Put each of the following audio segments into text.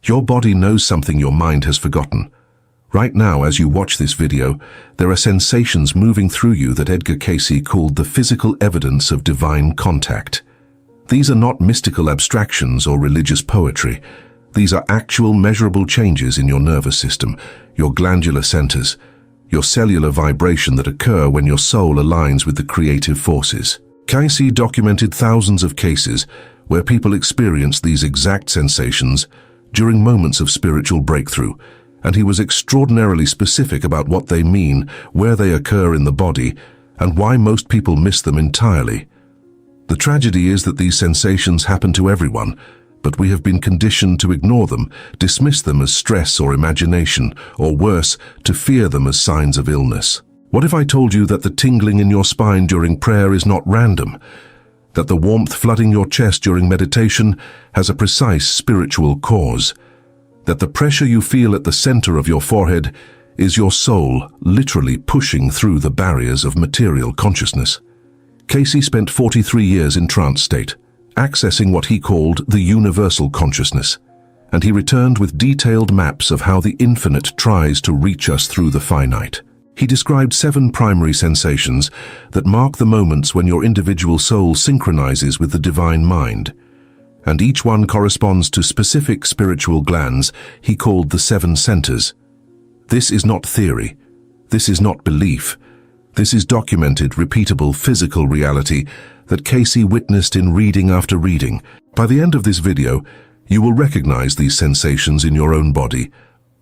Your body knows something your mind has forgotten. Right now, as you watch this video, there are sensations moving through you that Edgar Cayce called the physical evidence of divine contact. These are not mystical abstractions or religious poetry. These are actual measurable changes in your nervous system, your glandular centers, your cellular vibration that occur when your soul aligns with the creative forces. Cayce documented thousands of cases where people experienced these exact sensations during moments of spiritual breakthrough, and he was extraordinarily specific about what they mean, where they occur in the body, and why most people miss them entirely. The tragedy is that these sensations happen to everyone, but we have been conditioned to ignore them, dismiss them as stress or imagination, or worse, to fear them as signs of illness. What if I told you that the tingling in your spine during prayer is not random? That the warmth flooding your chest during meditation has a precise spiritual cause? That the pressure you feel at the center of your forehead is your soul literally pushing through the barriers of material consciousness? Cayce spent 43 years in trance state, accessing what he called the universal consciousness, and he returned with detailed maps of how the infinite tries to reach us through the finite. He described 7 primary sensations that mark the moments when your individual soul synchronizes with the divine mind, and each one corresponds to specific spiritual glands he called the 7 centers. This is not theory. This is not belief. This is documented, repeatable physical reality that Cayce witnessed in reading after reading. By the end of this video, you will recognize these sensations in your own body,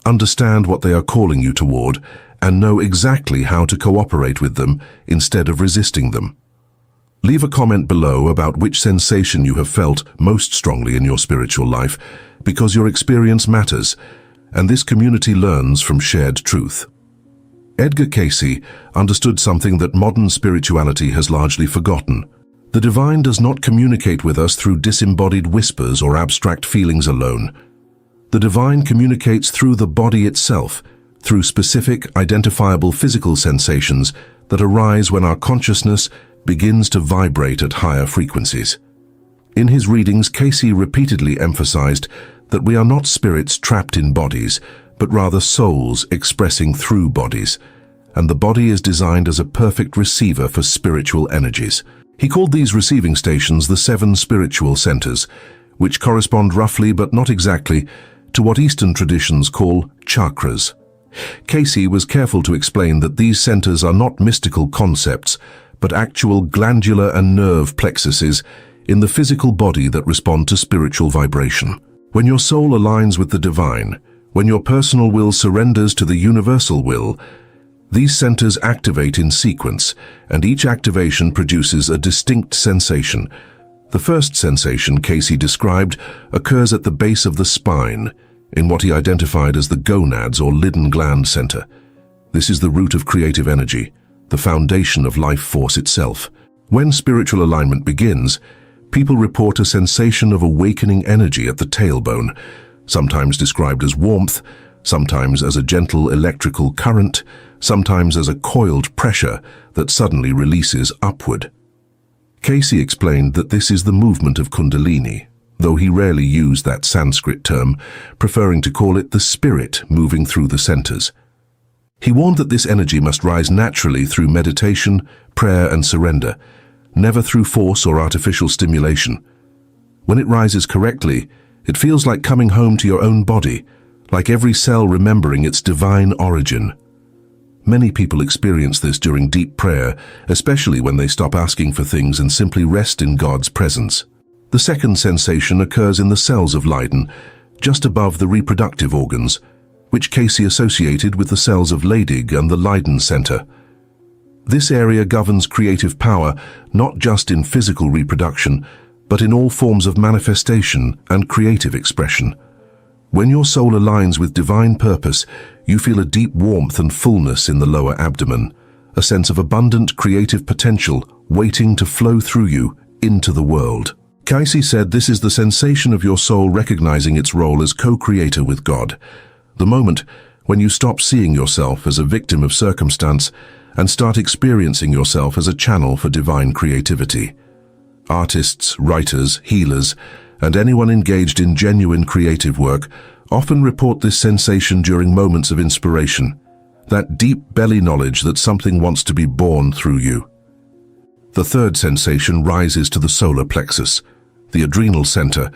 understand what they are calling you toward, and know exactly how to cooperate with them instead of resisting them. Leave a comment below about which sensation you have felt most strongly in your spiritual life, because your experience matters, and this community learns from shared truth. Edgar Cayce understood something that modern spirituality has largely forgotten. The divine does not communicate with us through disembodied whispers or abstract feelings alone. The divine communicates through the body itself, through specific, identifiable physical sensations that arise when our consciousness begins to vibrate at higher frequencies. In his readings, Cayce repeatedly emphasized that we are not spirits trapped in bodies, but rather souls expressing through bodies, and the body is designed as a perfect receiver for spiritual energies. He called these receiving stations the 7 spiritual centers, which correspond roughly but not exactly to what Eastern traditions call chakras. Cayce was careful to explain that these centers are not mystical concepts, but actual glandular and nerve plexuses in the physical body that respond to spiritual vibration. When your soul aligns with the divine, when your personal will surrenders to the universal will, these centers activate in sequence, and each activation produces a distinct sensation. The first sensation Cayce described occurs at the base of the spine, in what he identified as the gonads or Lydon gland center. This is the root of creative energy, the foundation of life force itself. When spiritual alignment begins, people report a sensation of awakening energy at the tailbone, sometimes described as warmth, sometimes as a gentle electrical current, sometimes as a coiled pressure that suddenly releases upward. Cayce explained that this is the movement of Kundalini, though he rarely used that Sanskrit term, preferring to call it the spirit moving through the centers. He warned that this energy must rise naturally through meditation, prayer, and surrender, never through force or artificial stimulation. When it rises correctly, it feels like coming home to your own body, like every cell remembering its divine origin. Many people experience this during deep prayer, especially when they stop asking for things and simply rest in God's presence. The second sensation occurs in the cells of Leyden, just above the reproductive organs, which Cayce associated with the cells of Leydig and the Leyden Center. This area governs creative power not just in physical reproduction, but in all forms of manifestation and creative expression. When your soul aligns with divine purpose, you feel a deep warmth and fullness in the lower abdomen, a sense of abundant creative potential waiting to flow through you into the world. Cayce said this is the sensation of your soul recognizing its role as co-creator with God, the moment when you stop seeing yourself as a victim of circumstance and start experiencing yourself as a channel for divine creativity. Artists, writers, healers, and anyone engaged in genuine creative work often report this sensation during moments of inspiration, that deep belly knowledge that something wants to be born through you. The third sensation rises to the solar plexus, the adrenal center,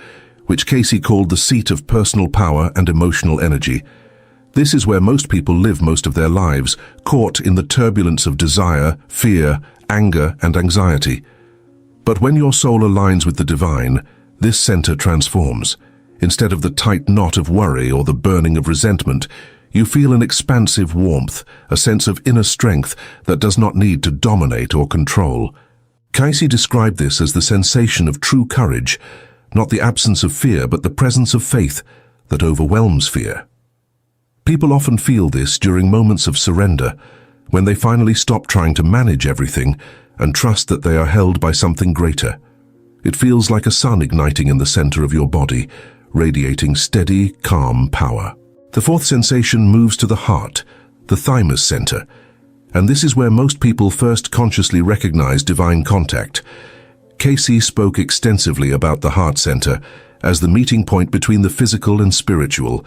which Cayce called the seat of personal power and emotional energy. This is where most people live most of their lives, caught in the turbulence of desire, fear, anger, and anxiety. But when your soul aligns with the divine, this center transforms. Instead of the tight knot of worry or the burning of resentment, you feel an expansive warmth, a sense of inner strength that does not need to dominate or control. Cayce described this as the sensation of true courage, not the absence of fear, but the presence of faith that overwhelms fear. People often feel this during moments of surrender, when they finally stop trying to manage everything and trust that they are held by something greater. It feels like a sun igniting in the center of your body, radiating steady, calm power. The fourth sensation moves to the heart, the thymus center, and this is where most people first consciously recognize divine contact. Cayce spoke extensively about the heart center as the meeting point between the physical and spiritual,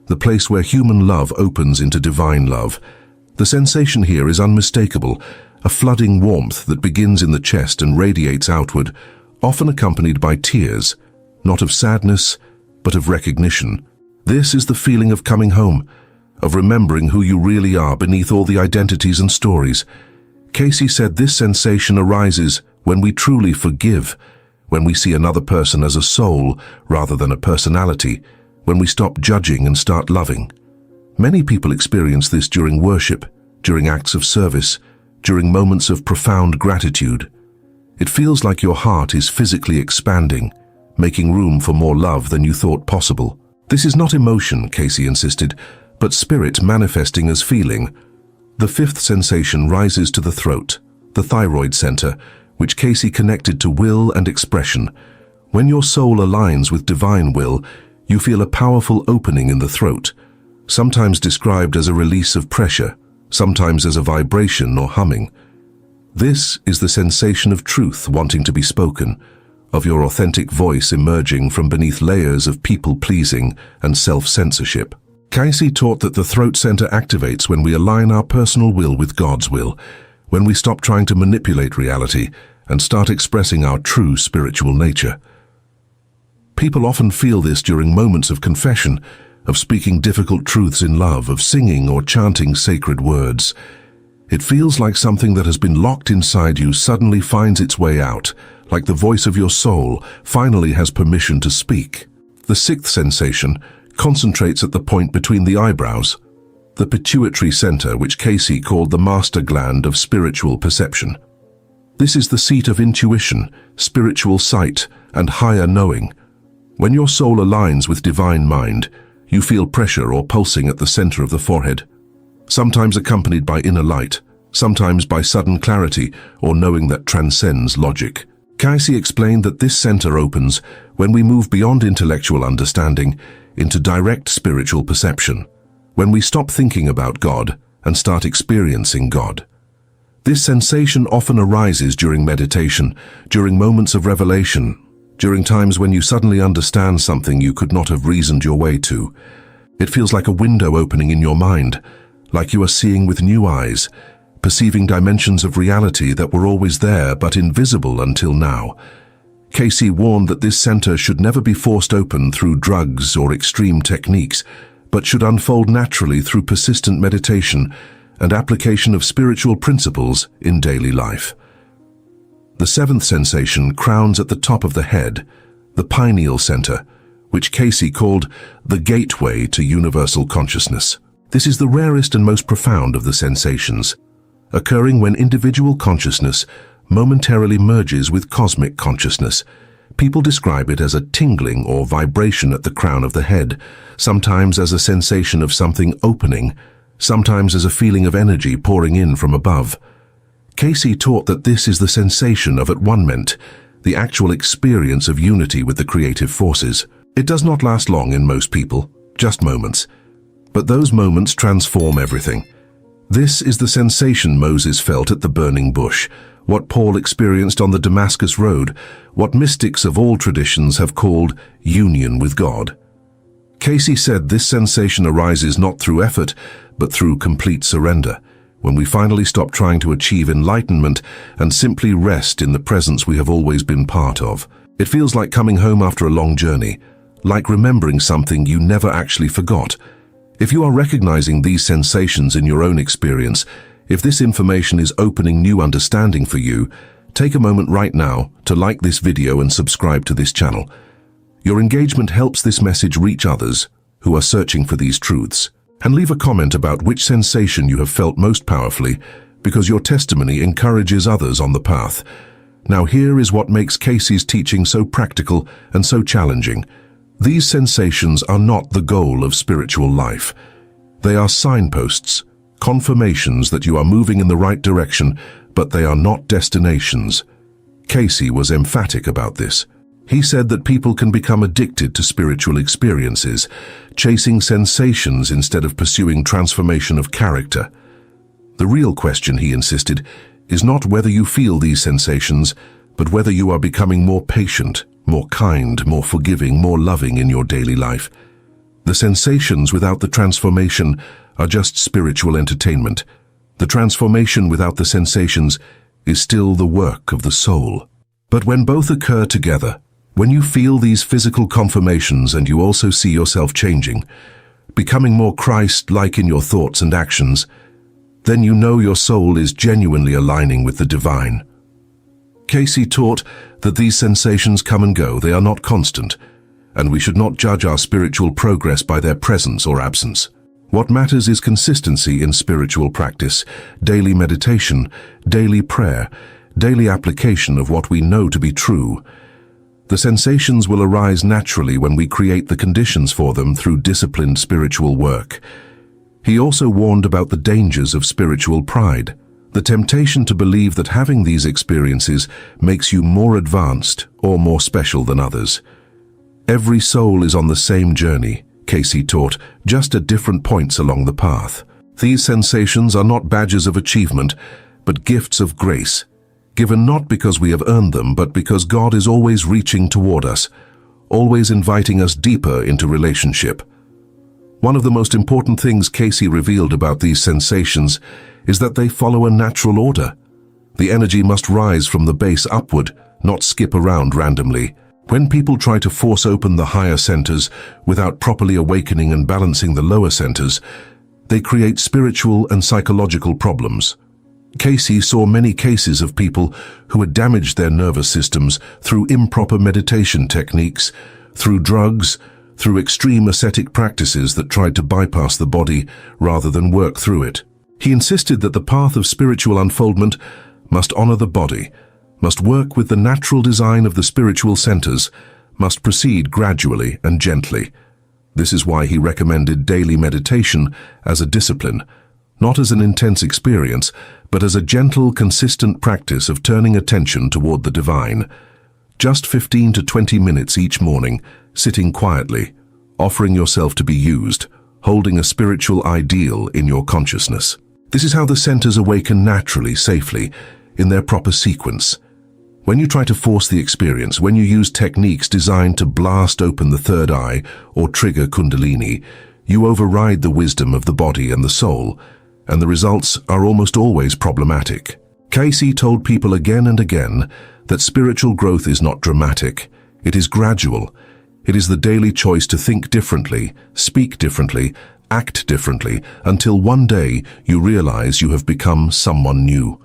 the place where human love opens into divine love. The sensation here is unmistakable, a flooding warmth that begins in the chest and radiates outward, often accompanied by tears, not of sadness, but of recognition. This is the feeling of coming home, of remembering who you really are beneath all the identities and stories. Cayce said this sensation arises when we truly forgive, when we see another person as a soul rather than a personality, when we stop judging and start loving. Many people experience this during worship, during acts of service, during moments of profound gratitude. It feels like your heart is physically expanding, making room for more love than you thought possible. This is not emotion, Cayce insisted, but spirit manifesting as feeling. The fifth sensation rises to the throat, the thyroid center, which Cayce connected to will and expression. When your soul aligns with divine will, you feel a powerful opening in the throat, sometimes described as a release of pressure, sometimes as a vibration or humming. This is the sensation of truth wanting to be spoken, of your authentic voice emerging from beneath layers of people-pleasing and self-censorship. Cayce taught that the throat center activates when we align our personal will with God's will, when we stop trying to manipulate reality and start expressing our true spiritual nature. People often feel this during moments of confession, of speaking difficult truths in love, of singing or chanting sacred words. It feels like something that has been locked inside you suddenly finds its way out, like the voice of your soul finally has permission to speak. The sixth sensation concentrates at the point between the eyebrows, the pituitary center, which Cayce called the master gland of spiritual perception. This is the seat of intuition, spiritual sight, and higher knowing. When your soul aligns with divine mind, you feel pressure or pulsing at the center of the forehead, sometimes accompanied by inner light, sometimes by sudden clarity or knowing that transcends logic. Cayce explained that this center opens when we move beyond intellectual understanding into direct spiritual perception, when we stop thinking about God and start experiencing God. This sensation often arises during meditation, during moments of revelation, during times when you suddenly understand something you could not have reasoned your way to. It feels like a window opening in your mind, like you are seeing with new eyes, perceiving dimensions of reality that were always there but invisible until now. Cayce warned that this center should never be forced open through drugs or extreme techniques, but should unfold naturally through persistent meditation and application of spiritual principles in daily life. The seventh sensation crowns at the top of the head, the pineal center, which Cayce called the gateway to universal consciousness. This is the rarest and most profound of the sensations, occurring when individual consciousness momentarily merges with cosmic consciousness. People describe it as a tingling or vibration at the crown of the head, sometimes as a sensation of something opening, sometimes as a feeling of energy pouring in from above. Cayce taught that this is the sensation of at-one-ment, the actual experience of unity with the creative forces. It does not last long in most people, just moments. But those moments transform everything. This is the sensation Moses felt at the burning bush, what Paul experienced on the Damascus Road, what mystics of all traditions have called union with God. Cayce said this sensation arises not through effort, but through complete surrender, when we finally stop trying to achieve enlightenment and simply rest in the presence we have always been part of. It feels like coming home after a long journey, like remembering something you never actually forgot. If you are recognizing these sensations in your own experience, if this information is opening new understanding for you, take a moment right now to like this video and subscribe to this channel. Your engagement helps this message reach others who are searching for these truths. And leave a comment about which sensation you have felt most powerfully, because your testimony encourages others on the path. Now here is what makes Cayce's teaching so practical and so challenging. These sensations are not the goal of spiritual life. They are signposts, confirmations that you are moving in the right direction, but they are not destinations. Cayce was emphatic about this. He said that people can become addicted to spiritual experiences, chasing sensations instead of pursuing transformation of character. The real question, he insisted, is not whether you feel these sensations, but whether you are becoming more patient, more kind, more forgiving, more loving in your daily life. The sensations without the transformation are just spiritual entertainment. The transformation without the sensations is still the work of the soul. But when both occur together, when you feel these physical confirmations and you also see yourself changing, becoming more Christ-like in your thoughts and actions, then you know your soul is genuinely aligning with the divine. Cayce taught that these sensations come and go, they are not constant, and we should not judge our spiritual progress by their presence or absence. What matters is consistency in spiritual practice, daily meditation, daily prayer, daily application of what we know to be true. The sensations will arise naturally when we create the conditions for them through disciplined spiritual work. He also warned about the dangers of spiritual pride, the temptation to believe that having these experiences makes you more advanced or more special than others. Every soul is on the same journey, Cayce taught, just at different points along the path. These sensations are not badges of achievement, but gifts of grace, given not because we have earned them, but because God is always reaching toward us, always inviting us deeper into relationship. One of the most important things Cayce revealed about these sensations is that they follow a natural order. The energy must rise from the base upward, not skip around randomly. When people try to force open the higher centers without properly awakening and balancing the lower centers, they create spiritual and psychological problems. Cayce saw many cases of people who had damaged their nervous systems through improper meditation techniques, through drugs, through extreme ascetic practices that tried to bypass the body rather than work through it. He insisted that the path of spiritual unfoldment must honor the body, must work with the natural design of the spiritual centers, must proceed gradually and gently. This is why he recommended daily meditation as a discipline, not as an intense experience, but as a gentle, consistent practice of turning attention toward the divine. Just 15 to 20 minutes each morning, sitting quietly, offering yourself to be used, holding a spiritual ideal in your consciousness. This is how the centers awaken naturally, safely, in their proper sequence. When you try to force the experience, when you use techniques designed to blast open the third eye or trigger Kundalini, you override the wisdom of the body and the soul, and the results are almost always problematic. Cayce told people again and again that spiritual growth is not dramatic, it is gradual. It is the daily choice to think differently, speak differently, act differently, until one day you realize you have become someone new.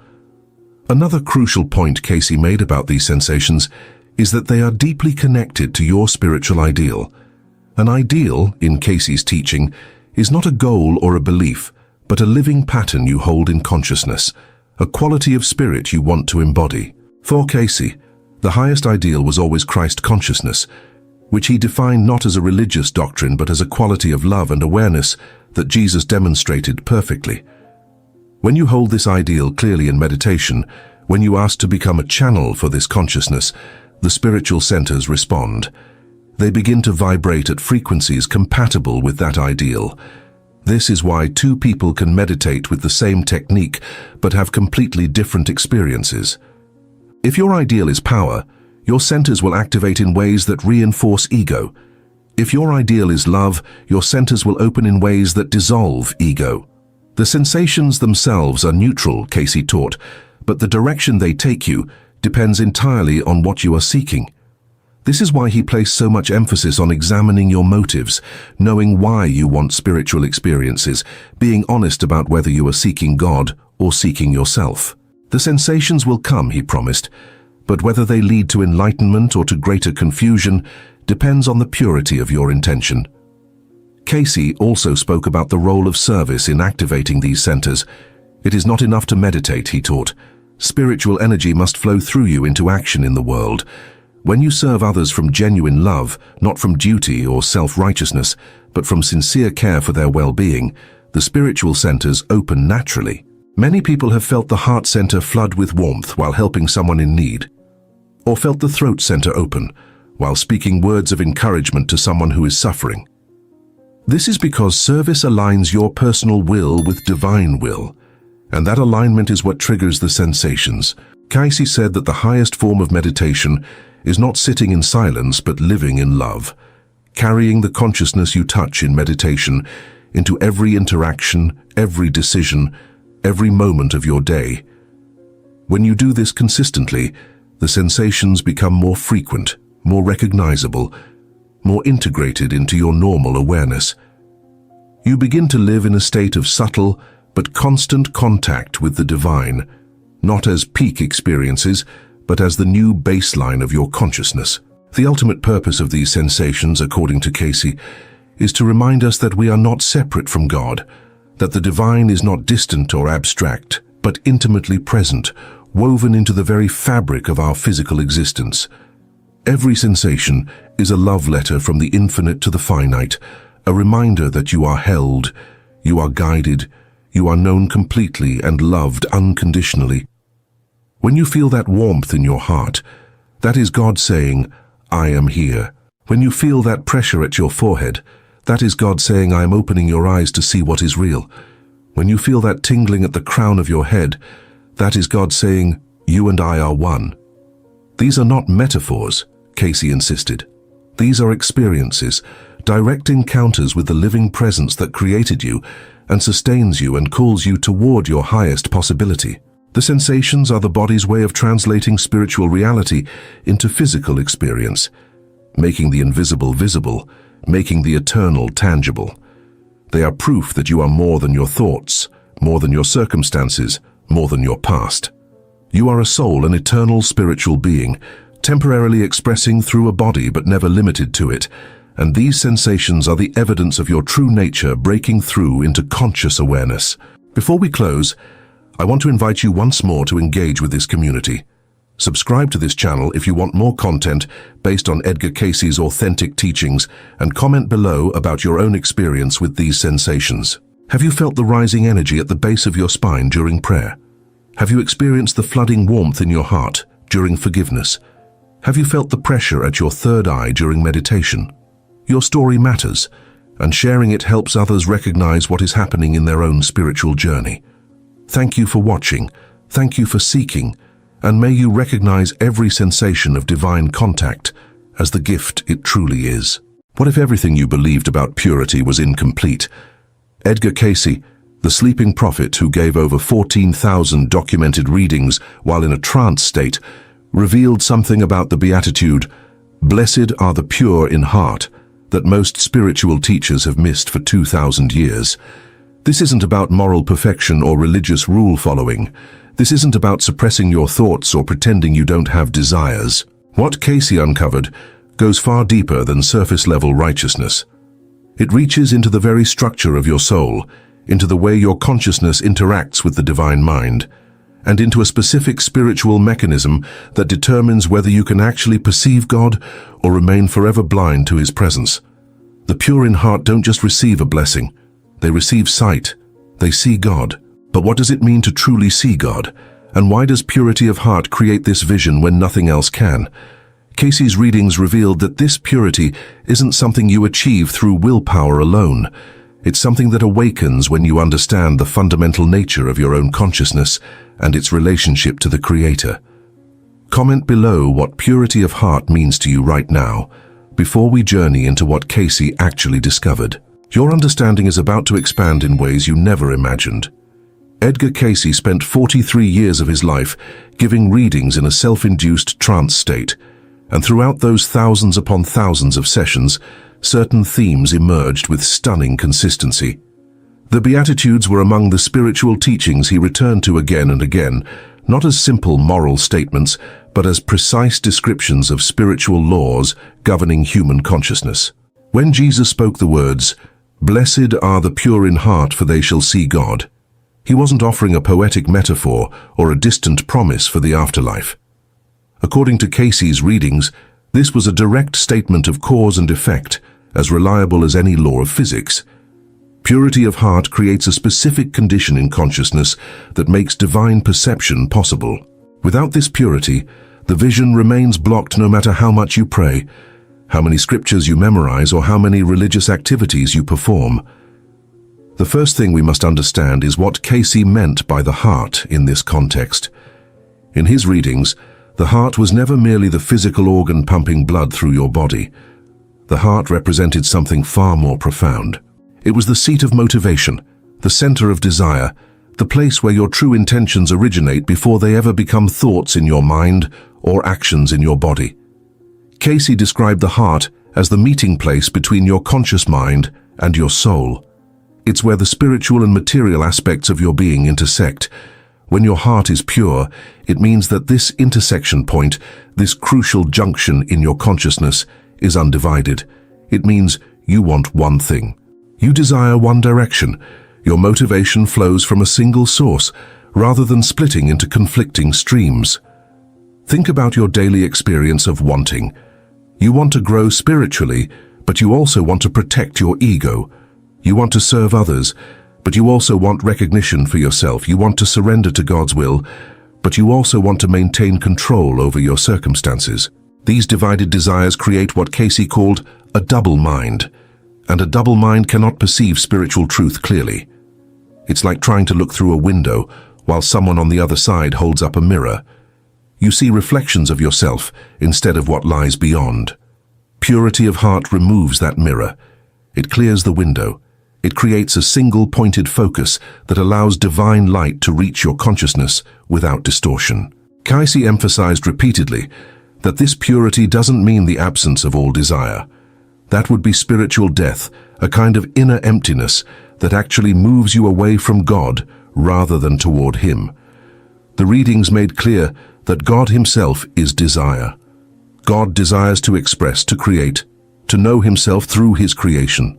Another crucial point Cayce made about these sensations is that they are deeply connected to your spiritual ideal. An ideal, in Cayce's teaching, is not a goal or a belief, but a living pattern you hold in consciousness, a quality of spirit you want to embody. For Cayce, the highest ideal was always Christ consciousness, which he defined not as a religious doctrine but as a quality of love and awareness that Jesus demonstrated perfectly. When you hold this ideal clearly in meditation, when you ask to become a channel for this consciousness, the spiritual centers respond. They begin to vibrate at frequencies compatible with that ideal. This is why two people can meditate with the same technique but have completely different experiences. If your ideal is power, your centers will activate in ways that reinforce ego. If your ideal is love, your centers will open in ways that dissolve ego. The sensations themselves are neutral, Cayce taught, but the direction they take you depends entirely on what you are seeking. This is why he placed so much emphasis on examining your motives, knowing why you want spiritual experiences, being honest about whether you are seeking God or seeking yourself. The sensations will come, he promised, but whether they lead to enlightenment or to greater confusion depends on the purity of your intention. Cayce also spoke about the role of service in activating these centers. It is not enough to meditate, he taught. Spiritual energy must flow through you into action in the world. When you serve others from genuine love, not from duty or self-righteousness, but from sincere care for their well-being, the spiritual centers open naturally. Many people have felt the heart center flood with warmth while helping someone in need, or felt the throat center open while speaking words of encouragement to someone who is suffering. This is because service aligns your personal will with divine will, and that alignment is what triggers the sensations. Cayce said that the highest form of meditation is not sitting in silence but living in love, carrying the consciousness you touch in meditation into every interaction, every decision, every moment of your day. When you do this consistently, the sensations become more frequent, more recognizable, more integrated into your normal awareness. You begin to live in a state of subtle but constant contact with the divine, not as peak experiences, but as the new baseline of your consciousness. The ultimate purpose of these sensations, according to Cayce, is to remind us that we are not separate from God, that the divine is not distant or abstract, but intimately present, woven into the very fabric of our physical existence. Every sensation is a love letter from the infinite to the finite, a reminder that you are held, you are guided, you are known completely and loved unconditionally. When you feel that warmth in your heart, that is God saying, I am here. When you feel that pressure at your forehead, that is God saying, I am opening your eyes to see what is real. When you feel that tingling at the crown of your head, that is God saying, you and I are one. These are not metaphors, Cayce insisted. These are experiences, direct encounters with the living presence that created you and sustains you and calls you toward your highest possibility. The sensations are the body's way of translating spiritual reality into physical experience, making the invisible visible, making the eternal tangible. They are proof that you are more than your thoughts, more than your circumstances, more than your past. You are a soul, an eternal spiritual being, temporarily expressing through a body but never limited to it, and these sensations are the evidence of your true nature breaking through into conscious awareness. Before we close, I want to invite you once more to engage with this community. Subscribe to this channel if you want more content based on Edgar Cayce's authentic teachings, and comment below about your own experience with these sensations. Have you felt the rising energy at the base of your spine during prayer? Have you experienced the flooding warmth in your heart during forgiveness? Have you felt the pressure at your third eye during meditation? Your story matters, and sharing it helps others recognize what is happening in their own spiritual journey. Thank you for watching, thank you for seeking, and may you recognize every sensation of divine contact as the gift it truly is. What if everything you believed about purity was incomplete? Edgar Cayce, the sleeping prophet who gave over 14,000 documented readings while in a trance state, revealed something about the beatitude, "Blessed are the pure in heart," that most spiritual teachers have missed for 2,000 years. This isn't about moral perfection or religious rule following. This isn't about suppressing your thoughts or pretending you don't have desires. What Cayce uncovered goes far deeper than surface-level righteousness. It reaches into the very structure of your soul, into the way your consciousness interacts with the divine mind, and into a specific spiritual mechanism that determines whether you can actually perceive God or remain forever blind to His presence. The pure in heart don't just receive a blessing. They receive sight. They see God. But what does it mean to truly see God? And why does purity of heart create this vision when nothing else can? Cayce's readings revealed that this purity isn't something you achieve through willpower alone. It's something that awakens when you understand the fundamental nature of your own consciousness and its relationship to the Creator. Comment below what purity of heart means to you right now. before we journey into what Cayce actually discovered. Your understanding is about to expand in ways you never imagined. Edgar Cayce spent 43 years of his life giving readings in a self-induced trance state, and throughout those thousands upon thousands of sessions, certain themes emerged with stunning consistency. The Beatitudes were among the spiritual teachings he returned to again and again, not as simple moral statements, but as precise descriptions of spiritual laws governing human consciousness. When Jesus spoke the words, "Blessed are the pure in heart, for they shall see God," he wasn't offering a poetic metaphor or a distant promise for the afterlife. According to Cayce's readings, this was a direct statement of cause and effect, as reliable as any law of physics. Purity of heart creates a specific condition in consciousness that makes divine perception possible. Without this purity, the vision remains blocked no matter how much you pray, how many scriptures you memorize, or how many religious activities you perform. The first thing we must understand is what Cayce meant by the heart in this context. In his readings, the heart was never merely the physical organ pumping blood through your body. The heart represented something far more profound. It was the seat of motivation, the center of desire, the place where your true intentions originate before they ever become thoughts in your mind or actions in your body. Cayce described the heart as the meeting place between your conscious mind and your soul. It's where the spiritual and material aspects of your being intersect. When your heart is pure, it means that this intersection point, this crucial junction in your consciousness, is undivided. It means you want one thing. You desire one direction. Your motivation flows from a single source, rather than splitting into conflicting streams. Think about your daily experience of wanting. You want to grow spiritually, but you also want to protect your ego. You want to serve others, but you also want recognition for yourself. You want to surrender to God's will, but you also want to maintain control over your circumstances. These divided desires create what Cayce called a double mind. And a double mind cannot perceive spiritual truth clearly. It's like trying to look through a window while someone on the other side holds up a mirror. You see reflections of yourself instead of what lies beyond. Purity of heart removes that mirror. It clears the window. It creates a single pointed focus that allows divine light to reach your consciousness without distortion. Cayce emphasized repeatedly that this purity doesn't mean the absence of all desire. That would be spiritual death, a kind of inner emptiness that actually moves you away from God rather than toward Him. The readings made clear that God Himself is desire. God desires to express, to create, to know Himself through His creation.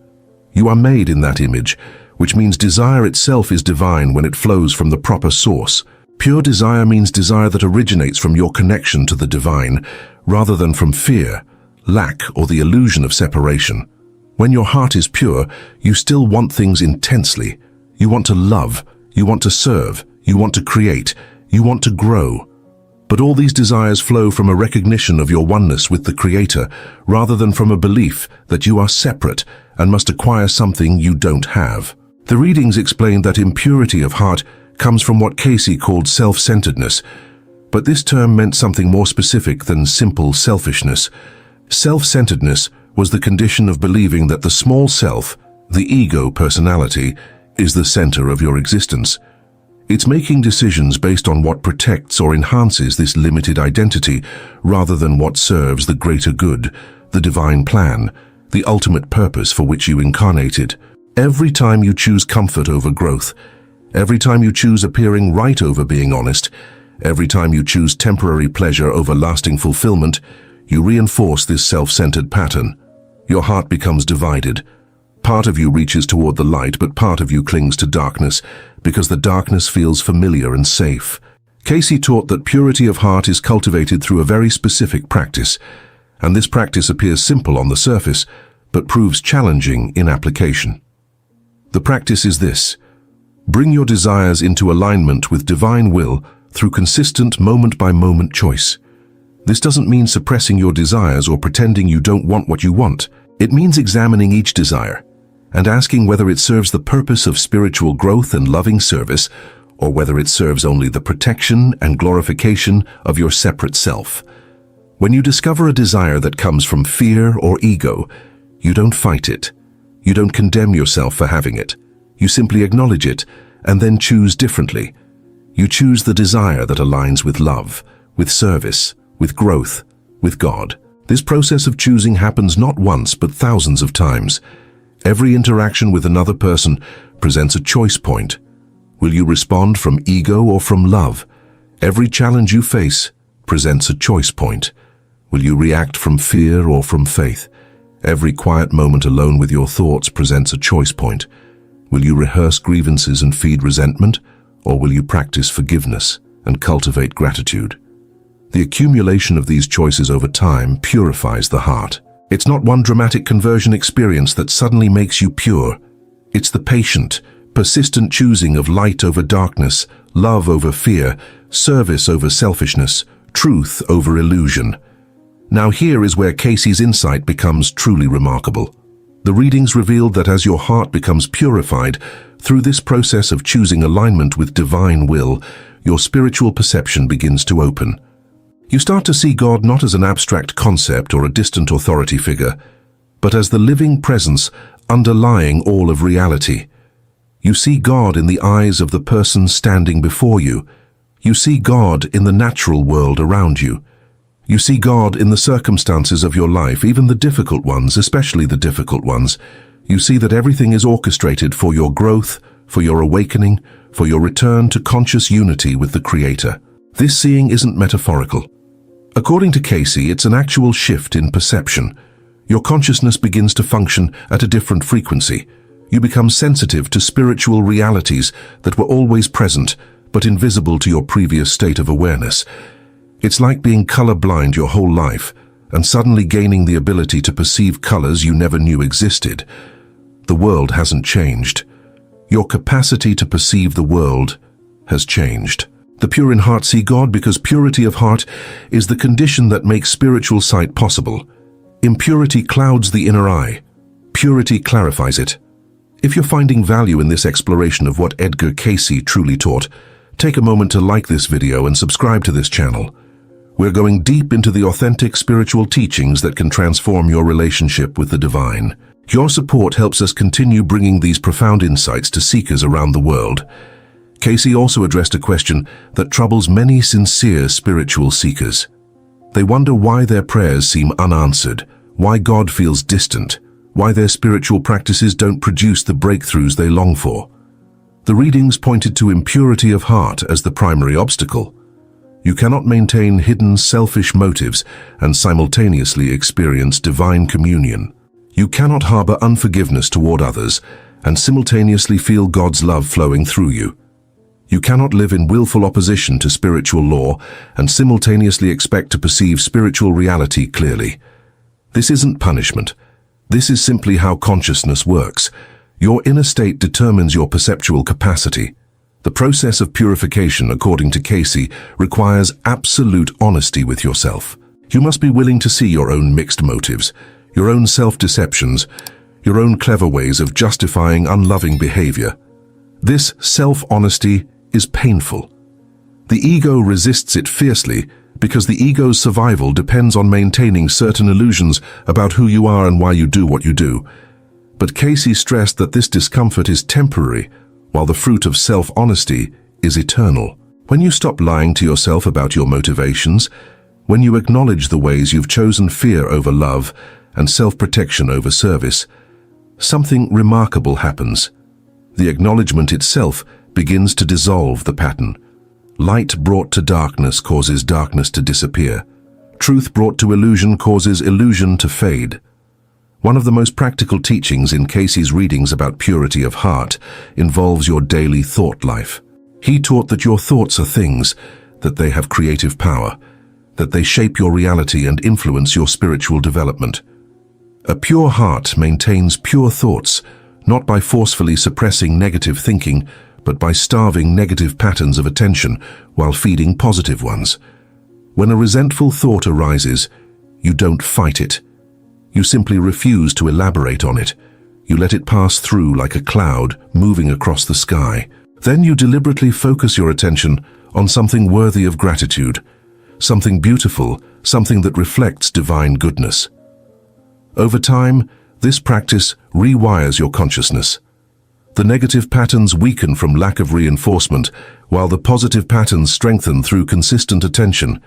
You are made in that image, which means desire itself is divine when it flows from the proper source. Pure desire means desire that originates from your connection to the divine, rather than from fear, lack, or the illusion of separation. When your heart is pure, you still want things intensely. You want to love, you want to serve, you want to create, you want to grow. But all these desires flow from a recognition of your oneness with the Creator, rather than from a belief that you are separate and must acquire something you don't have. The readings explained that impurity of heart comes from what Cayce called self-centeredness, but this term meant something more specific than simple selfishness. Self-centeredness was the condition of believing that the small self, the ego personality, is the center of your existence. It's making decisions based on what protects or enhances this limited identity, rather than what serves the greater good, the divine plan, the ultimate purpose for which you incarnated. Every time you choose comfort over growth, every time you choose appearing right over being honest, every time you choose temporary pleasure over lasting fulfillment, you reinforce this self-centered pattern. Your heart becomes divided. Part of you reaches toward the light, but part of you clings to darkness, because the darkness feels familiar and safe. Cayce taught that purity of heart is cultivated through a very specific practice, and this practice appears simple on the surface, but proves challenging in application. The practice is this: bring your desires into alignment with divine will through consistent moment-by-moment choice. This doesn't mean suppressing your desires or pretending you don't want what you want. It means examining each desire and asking whether it serves the purpose of spiritual growth and loving service, or whether it serves only the protection and glorification of your separate self. When you discover a desire that comes from fear or ego, you don't fight it. You don't condemn yourself for having it. You simply acknowledge it and then choose differently. You choose the desire that aligns with love, with service, with growth, with God. This process of choosing happens not once but thousands of times. Every interaction with another person presents a choice point. Will you respond from ego or from love? Every challenge you face presents a choice point. Will you react from fear or from faith? Every quiet moment alone with your thoughts presents a choice point. Will you rehearse grievances and feed resentment, or will you practice forgiveness and cultivate gratitude? The accumulation of these choices over time purifies the heart. It's not one dramatic conversion experience that suddenly makes you pure. It's the patient, persistent choosing of light over darkness, love over fear, service over selfishness, truth over illusion. Now here is where Cayce's insight becomes truly remarkable. The readings revealed that as your heart becomes purified through this process of choosing alignment with divine will, your spiritual perception begins to open. You start to see God not as an abstract concept or a distant authority figure, but as the living presence underlying all of reality. You see God in the eyes of the person standing before you. You see God in the natural world around you. You see God in the circumstances of your life, even the difficult ones, especially the difficult ones. You see that everything is orchestrated for your growth, for your awakening, for your return to conscious unity with the Creator. This seeing isn't metaphorical. According to Cayce, it's an actual shift in perception. Your consciousness begins to function at a different frequency. You become sensitive to spiritual realities that were always present, but invisible to your previous state of awareness. It's like being colorblind your whole life and suddenly gaining the ability to perceive colors you never knew existed. The world hasn't changed. Your capacity to perceive the world has changed. The pure in heart see God because purity of heart is the condition that makes spiritual sight possible. Impurity clouds the inner eye. Purity clarifies it. If you're finding value in this exploration of what Edgar Cayce truly taught, take a moment to like this video and subscribe to this channel. We're going deep into the authentic spiritual teachings that can transform your relationship with the divine. Your support helps us continue bringing these profound insights to seekers around the world. Cayce also addressed a question that troubles many sincere spiritual seekers. They wonder why their prayers seem unanswered, why God feels distant, why their spiritual practices don't produce the breakthroughs they long for. The readings pointed to impurity of heart as the primary obstacle. You cannot maintain hidden selfish motives and simultaneously experience divine communion. You cannot harbor unforgiveness toward others and simultaneously feel God's love flowing through you. You cannot live in willful opposition to spiritual law and simultaneously expect to perceive spiritual reality clearly. This isn't punishment. This is simply how consciousness works. Your inner state determines your perceptual capacity. The process of purification, according to Cayce, requires absolute honesty with yourself. You must be willing to see your own mixed motives, your own self-deceptions, your own clever ways of justifying unloving behavior. This self-honesty is painful. The ego resists it fiercely because the ego's survival depends on maintaining certain illusions about who you are and why you do what you do. But Cayce stressed that this discomfort is temporary, while the fruit of self-honesty is eternal. When you stop lying to yourself about your motivations, when you acknowledge the ways you've chosen fear over love and self-protection over service, something remarkable happens. The acknowledgement itself begins to dissolve the pattern. Light brought to darkness causes darkness to disappear. Truth brought to illusion causes illusion to fade. One of the most practical teachings in Cayce's readings about purity of heart involves your daily thought life. He taught that your thoughts are things, that they have creative power, that they shape your reality and influence your spiritual development. A pure heart maintains pure thoughts, not by forcefully suppressing negative thinking, but by starving negative patterns of attention while feeding positive ones. When a resentful thought arises, you don't fight it. You simply refuse to elaborate on it. You let it pass through like a cloud moving across the sky. Then you deliberately focus your attention on something worthy of gratitude, something beautiful, something that reflects divine goodness. Over time, this practice rewires your consciousness. The negative patterns weaken from lack of reinforcement, while the positive patterns strengthen through consistent attention.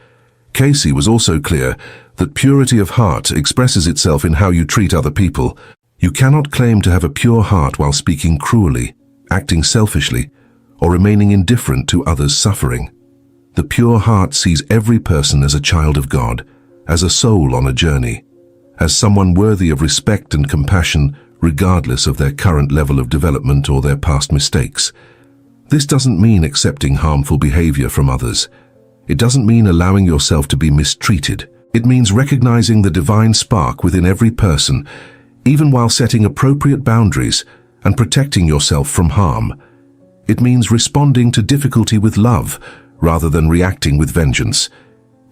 Cayce was also clear that purity of heart expresses itself in how you treat other people. You cannot claim to have a pure heart while speaking cruelly, acting selfishly, or remaining indifferent to others' suffering. The pure heart sees every person as a child of God, as a soul on a journey, as someone worthy of respect and compassion regardless of their current level of development or their past mistakes. This doesn't mean accepting harmful behavior from others. It doesn't mean allowing yourself to be mistreated. It means recognizing the divine spark within every person, even while setting appropriate boundaries and protecting yourself from harm. It means responding to difficulty with love rather than reacting with vengeance.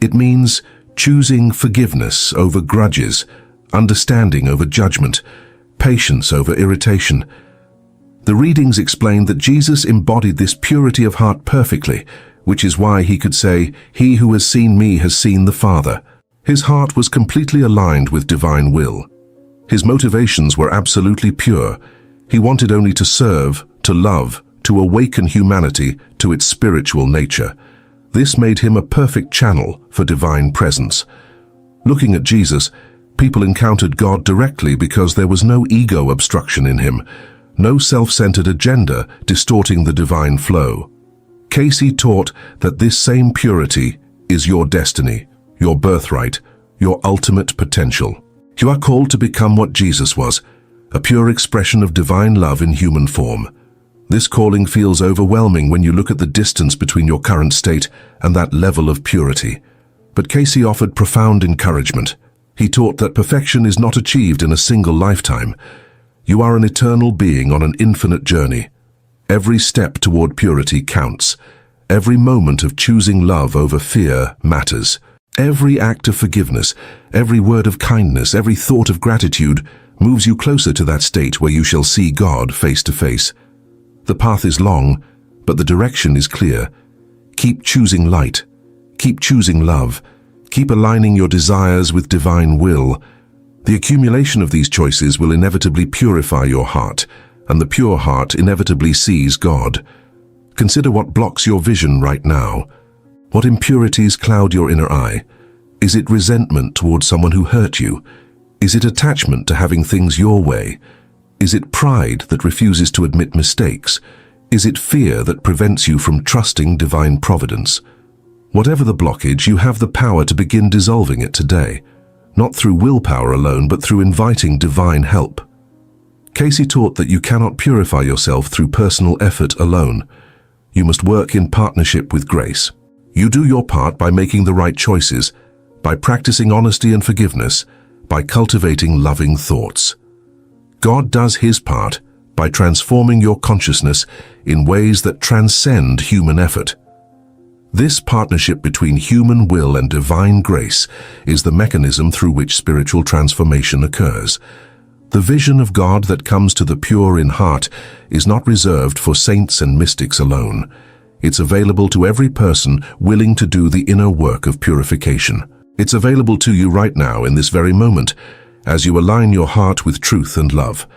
It means choosing forgiveness over grudges, understanding over judgment, patience over irritation. The readings explain that Jesus embodied this purity of heart perfectly, which is why he could say, "He who has seen me has seen the Father." His heart was completely aligned with divine will. His motivations were absolutely pure. He wanted only to serve, to love, to awaken humanity to its spiritual nature. This made him a perfect channel for divine presence. Looking at Jesus, people encountered God directly because there was no ego obstruction in him, no self-centered agenda distorting the divine flow. Cayce taught that this same purity is your destiny, your birthright, your ultimate potential. You are called to become what Jesus was, a pure expression of divine love in human form. This calling feels overwhelming when you look at the distance between your current state and that level of purity. But Cayce offered profound encouragement. He taught that perfection is not achieved in a single lifetime. You are an eternal being on an infinite journey. Every step toward purity counts. Every moment of choosing love over fear matters. Every act of forgiveness, every word of kindness, every thought of gratitude moves you closer to that state where you shall see God face to face. The path is long, but the direction is clear. Keep choosing light. Keep choosing love. Keep aligning your desires with divine will. The accumulation of these choices will inevitably purify your heart, and the pure heart inevitably sees God. Consider what blocks your vision right now. What impurities cloud your inner eye? Is it resentment towards someone who hurt you? Is it attachment to having things your way? Is it pride that refuses to admit mistakes? Is it fear that prevents you from trusting divine providence? Whatever the blockage, you have the power to begin dissolving it today, not through willpower alone, but through inviting divine help. Cayce taught that you cannot purify yourself through personal effort alone. You must work in partnership with grace. You do your part by making the right choices, by practicing honesty and forgiveness, by cultivating loving thoughts. God does his part by transforming your consciousness in ways that transcend human effort. This partnership between human will and divine grace is the mechanism through which spiritual transformation occurs. The vision of God that comes to the pure in heart is not reserved for saints and mystics alone. It's available to every person willing to do the inner work of purification. It's available to you right now in this very moment, as you align your heart with truth and love.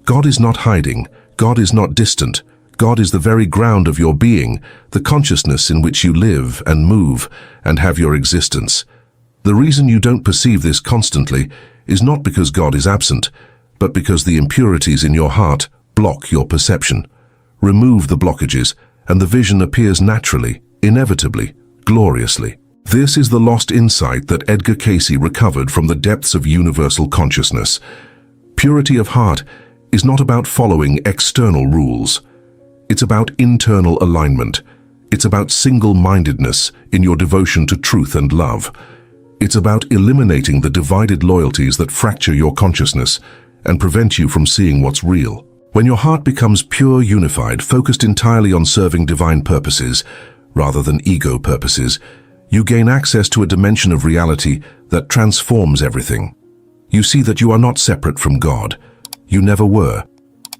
God is not hiding. God is not distant. God is the very ground of your being, the consciousness in which you live and move and have your existence. The reason you don't perceive this constantly is not because God is absent, but because the impurities in your heart block your perception. Remove the blockages, and the vision appears naturally, inevitably, gloriously. This is the lost insight that Edgar Cayce recovered from the depths of universal consciousness. Purity of heart is not about following external rules. It's about internal alignment. It's about single-mindedness in your devotion to truth and love. It's about eliminating the divided loyalties that fracture your consciousness and prevent you from seeing what's real. When your heart becomes pure, unified, focused entirely on serving divine purposes rather than ego purposes, you gain access to a dimension of reality that transforms everything. You see that you are not separate from God. You never were.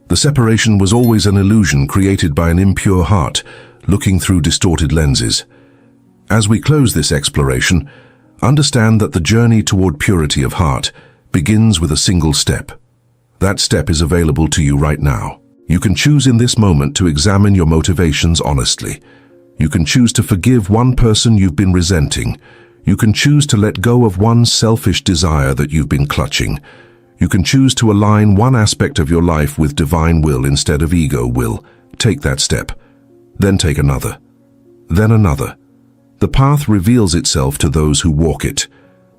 The separation was always an illusion created by an impure heart, looking through distorted lenses. As we close this exploration, understand that the journey toward purity of heart begins with a single step. That step is available to you right now. You can choose in this moment to examine your motivations honestly. You can choose to forgive one person you've been resenting. You can choose to let go of one selfish desire that you've been clutching. You can choose to align one aspect of your life with divine will instead of ego will. Take that step. Then take another. Then another. The path reveals itself to those who walk it.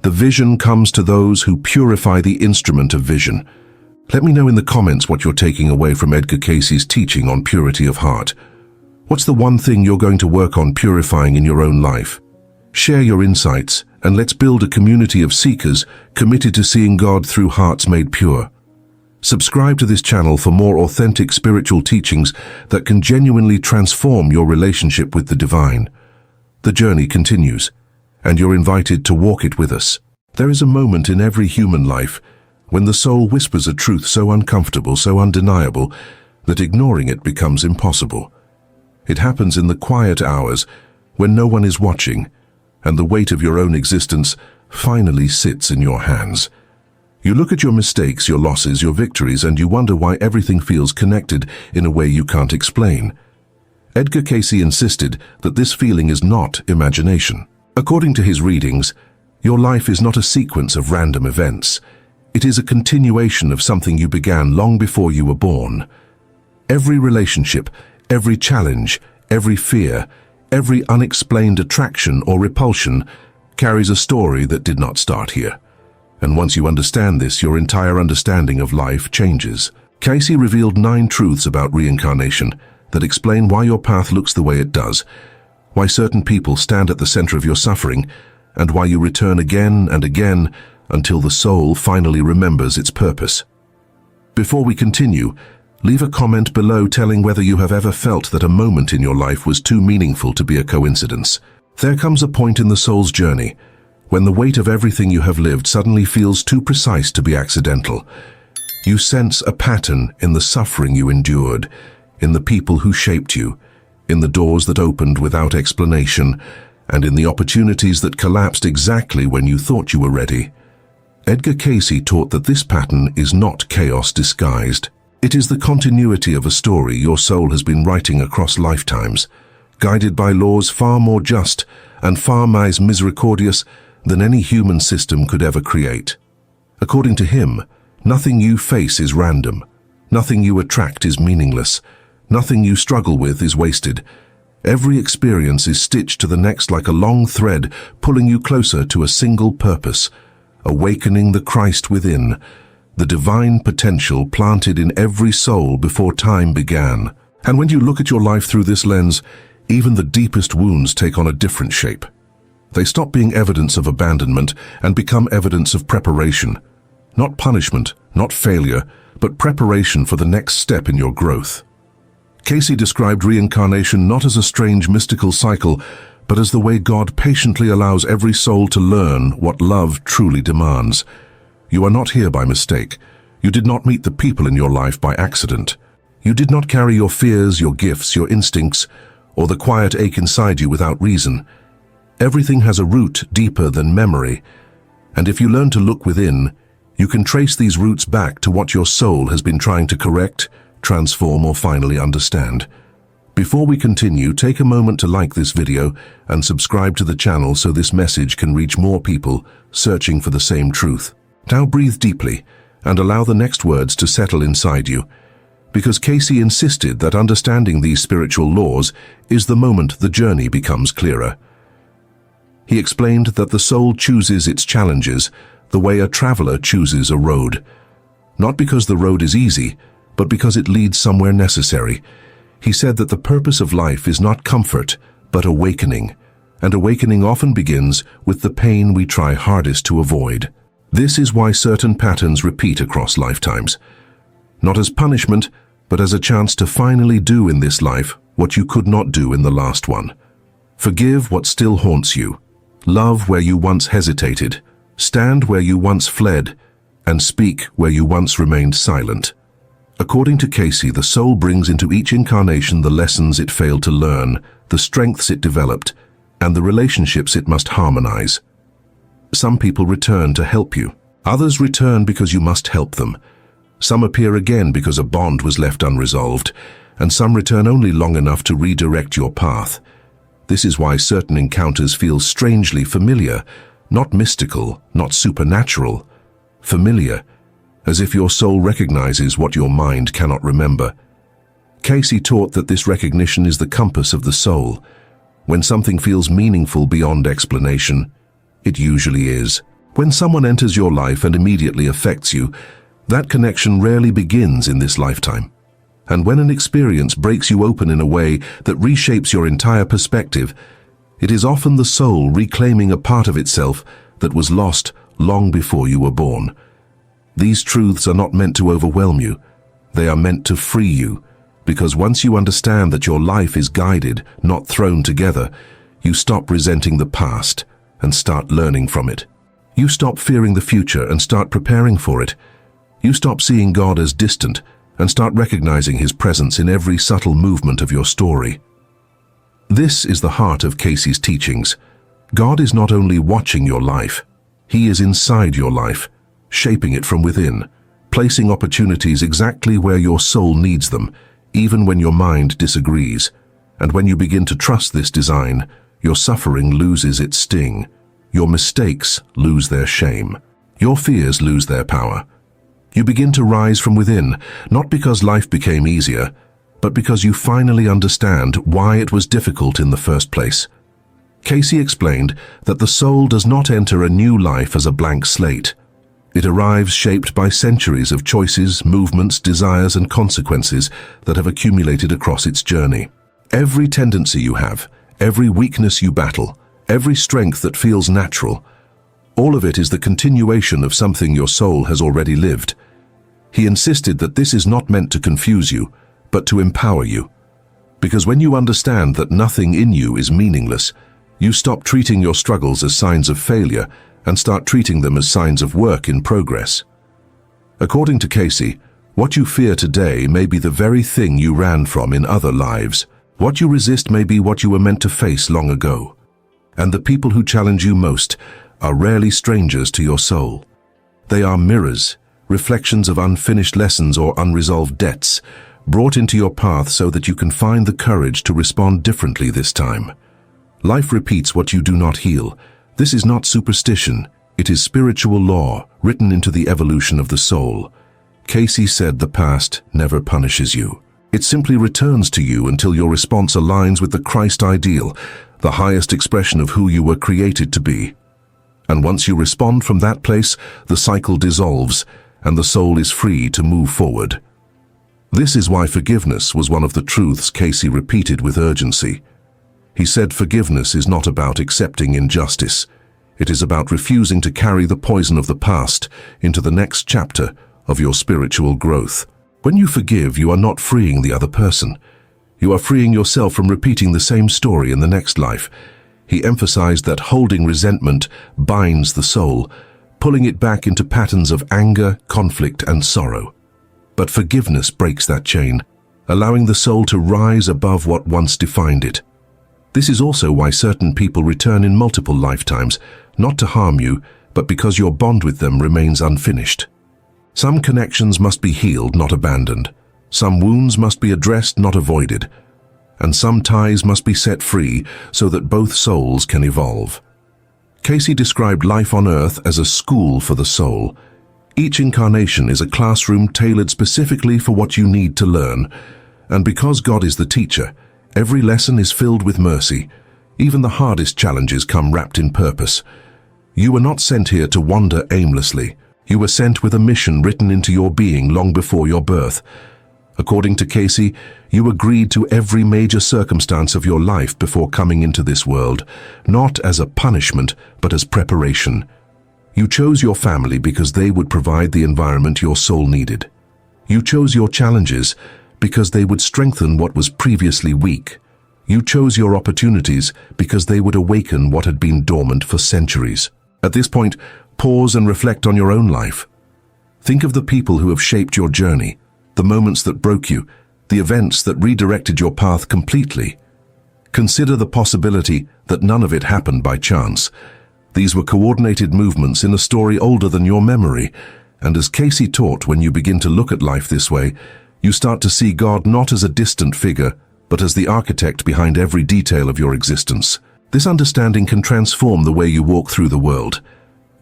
The vision comes to those who purify the instrument of vision. Let me know in the comments what you're taking away from Edgar Cayce's teaching on purity of heart. What's the one thing you're going to work on purifying in your own life? Share your insights, and let's build a community of seekers committed to seeing God through hearts made pure. Subscribe to this channel for more authentic spiritual teachings that can genuinely transform your relationship with the divine. The journey continues, and you're invited to walk it with us. There is a moment in every human life when the soul whispers a truth so uncomfortable, so undeniable, that ignoring it becomes impossible. It happens in the quiet hours when no one is watching, and the weight of your own existence finally sits in your hands. You look at your mistakes, your losses, your victories, and you wonder why everything feels connected in a way you can't explain. Edgar Cayce insisted that this feeling is not imagination. According to his readings, your life is not a sequence of random events. It is a continuation of something you began long before you were born. Every relationship, every challenge, every fear, every unexplained attraction or repulsion carries a story that did not start here. And once you understand this, your entire understanding of life changes. Cayce revealed 9 truths about reincarnation that explain why your path looks the way it does, why certain people stand at the center of your suffering, and why you return again and again until the soul finally remembers its purpose. Before we continue, leave a comment below telling whether you have ever felt that a moment in your life was too meaningful to be a coincidence. There comes a point in the soul's journey when the weight of everything you have lived suddenly feels too precise to be accidental. You sense a pattern in the suffering you endured, in the people who shaped you, in the doors that opened without explanation, and in the opportunities that collapsed exactly when you thought you were ready. Edgar Cayce taught that this pattern is not chaos disguised. It is the continuity of a story your soul has been writing across lifetimes, guided by laws far more just and far more misericordious than any human system could ever create. According to him, nothing you face is random, nothing you attract is meaningless, nothing you struggle with is wasted. Every experience is stitched to the next like a long thread, pulling you closer to a single purpose, awakening the Christ within, the divine potential planted in every soul before time began. And when you look at your life through this lens, even the deepest wounds take on a different shape. They stop being evidence of abandonment and become evidence of preparation. Not punishment, not failure, but preparation for the next step in your growth. Cayce described reincarnation not as a strange mystical cycle, but as the way God patiently allows every soul to learn what love truly demands. You are not here by mistake. You did not meet the people in your life by accident. You did not carry your fears, your gifts, your instincts, or the quiet ache inside you without reason. Everything has a root deeper than memory, and if you learn to look within, you can trace these roots back to what your soul has been trying to correct, transform, or finally understand. Before we continue, take a moment to like this video and subscribe to the channel so this message can reach more people searching for the same truth. Now breathe deeply and allow the next words to settle inside you, because Cayce insisted that understanding these spiritual laws is the moment the journey becomes clearer. He explained that the soul chooses its challenges the way a traveler chooses a road, not because the road is easy, but because it leads somewhere necessary. He said that the purpose of life is not comfort, but awakening, and awakening often begins with the pain we try hardest to avoid. This is why certain patterns repeat across lifetimes, not as punishment, but as a chance to finally do in this life what you could not do in the last one. Forgive what still haunts you, love where you once hesitated, stand where you once fled, and speak where you once remained silent. According to Cayce, the soul brings into each incarnation the lessons it failed to learn, the strengths it developed, and the relationships it must harmonize. Some people return to help you. Others return because you must help them. Some appear again because a bond was left unresolved, and some return only long enough to redirect your path. This is why certain encounters feel strangely familiar, not mystical, not supernatural. Familiar, as if your soul recognizes what your mind cannot remember. Cayce taught that this recognition is the compass of the soul. When something feels meaningful beyond explanation, it usually is. When someone enters your life and immediately affects you, that connection rarely begins in this lifetime. And when an experience breaks you open in a way that reshapes your entire perspective, it is often the soul reclaiming a part of itself that was lost long before you were born. These truths are not meant to overwhelm you. They are meant to free you, because once you understand that your life is guided, not thrown together, you stop resenting the past and start learning from it. You stop fearing the future and start preparing for it. You stop seeing God as distant and start recognizing His presence in every subtle movement of your story. This is the heart of Cayce's teachings. God is not only watching your life, He is inside your life, shaping it from within, placing opportunities exactly where your soul needs them, even when your mind disagrees. And when you begin to trust this design, your suffering loses its sting. Your mistakes lose their shame. Your fears lose their power. You begin to rise from within, not because life became easier, but because you finally understand why it was difficult in the first place. Cayce explained that the soul does not enter a new life as a blank slate. It arrives shaped by centuries of choices, movements, desires, and consequences that have accumulated across its journey. Every tendency you have, every weakness you battle, every strength that feels natural, all of it is the continuation of something your soul has already lived. He insisted that this is not meant to confuse you, but to empower you. Because when you understand that nothing in you is meaningless, you stop treating your struggles as signs of failure and start treating them as signs of work in progress. According to Cayce, what you fear today may be the very thing you ran from in other lives. What you resist may be what you were meant to face long ago. And the people who challenge you most are rarely strangers to your soul. They are mirrors, reflections of unfinished lessons or unresolved debts, brought into your path so that you can find the courage to respond differently this time. Life repeats what you do not heal. This is not superstition, it is spiritual law written into the evolution of the soul. Cayce said the past never punishes you. It simply returns to you until your response aligns with the Christ ideal, the highest expression of who you were created to be. And once you respond from that place, the cycle dissolves, and the soul is free to move forward. This is why forgiveness was one of the truths Cayce repeated with urgency. He said forgiveness is not about accepting injustice. It is about refusing to carry the poison of the past into the next chapter of your spiritual growth. When you forgive, you are not freeing the other person. You are freeing yourself from repeating the same story in the next life. He emphasized that holding resentment binds the soul, pulling it back into patterns of anger, conflict, and sorrow. But forgiveness breaks that chain, allowing the soul to rise above what once defined it. This is also why certain people return in multiple lifetimes, not to harm you, but because your bond with them remains unfinished. Some connections must be healed, not abandoned. Some wounds must be addressed, not avoided. And some ties must be set free so that both souls can evolve. Cayce described life on earth as a school for the soul. Each incarnation is a classroom tailored specifically for what you need to learn. And because God is the teacher, every lesson is filled with mercy. Even the hardest challenges come wrapped in purpose. You were not sent here to wander aimlessly. You were sent with a mission written into your being long before your birth. According to Cayce, you agreed to every major circumstance of your life before coming into this world, not as a punishment, but as preparation. You chose your family because they would provide the environment your soul needed. You chose your challenges because they would strengthen what was previously weak. You chose your opportunities because they would awaken what had been dormant for centuries. At this point, pause and reflect on your own life. Think of the people who have shaped your journey, the moments that broke you, the events that redirected your path completely. Consider the possibility that none of it happened by chance. These were coordinated movements in a story older than your memory, and as Cayce taught, when you begin to look at life this way, you start to see God not as a distant figure, but as the architect behind every detail of your existence. This understanding can transform the way you walk through the world.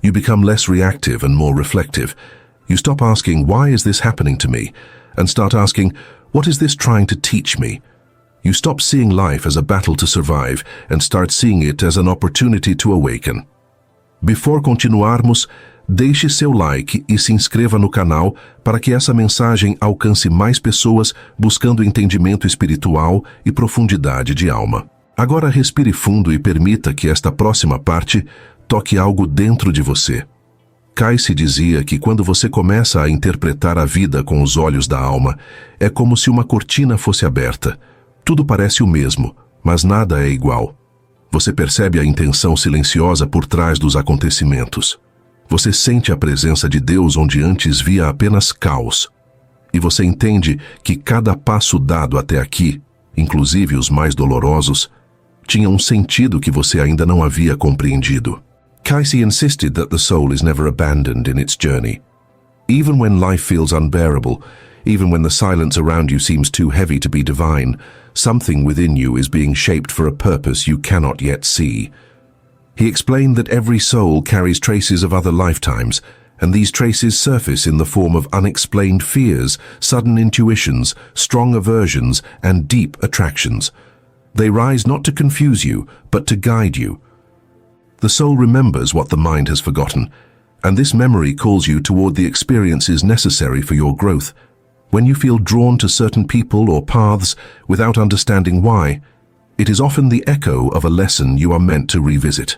You become less reactive and more reflective. You stop asking, "Why is this happening to me?" and start asking, "What is this trying to teach me?" You stop seeing life as a battle to survive and start seeing it as an opportunity to awaken. Before continuarmos, deixe seu like e se inscreva no canal para que essa mensagem alcance mais pessoas buscando entendimento espiritual e profundidade de alma. Agora respire fundo e permita que esta próxima parte toque algo dentro de você. Cayce dizia que quando você começa a interpretar a vida com os olhos da alma, é como se uma cortina fosse aberta. Tudo parece o mesmo, mas nada é igual. Você percebe a intenção silenciosa por trás dos acontecimentos. Você sente a presença de Deus onde antes via apenas caos. E você entende que cada passo dado até aqui, inclusive os mais dolorosos, tinha um sentido que você ainda não havia compreendido. Cayce insisted that the soul is never abandoned in its journey. Even when life feels unbearable, even when the silence around you seems too heavy to be divine, something within you is being shaped for a purpose you cannot yet see. He explained that every soul carries traces of other lifetimes, and these traces surface in the form of unexplained fears, sudden intuitions, strong aversions, and deep attractions. They rise not to confuse you, but to guide you. The soul remembers what the mind has forgotten, and this memory calls you toward the experiences necessary for your growth. When you feel drawn to certain people or paths without understanding why, it is often the echo of a lesson you are meant to revisit.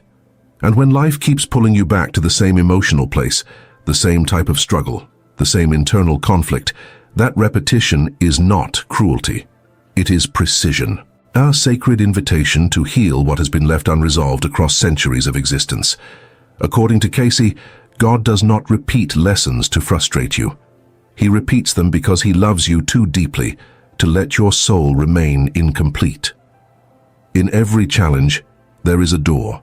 And when life keeps pulling you back to the same emotional place, the same type of struggle, the same internal conflict, that repetition is not cruelty. It is precision. Our sacred invitation to heal what has been left unresolved across centuries of existence. According to Cayce, God does not repeat lessons to frustrate you. He repeats them because he loves you too deeply to let your soul remain incomplete. In every challenge, there is a door.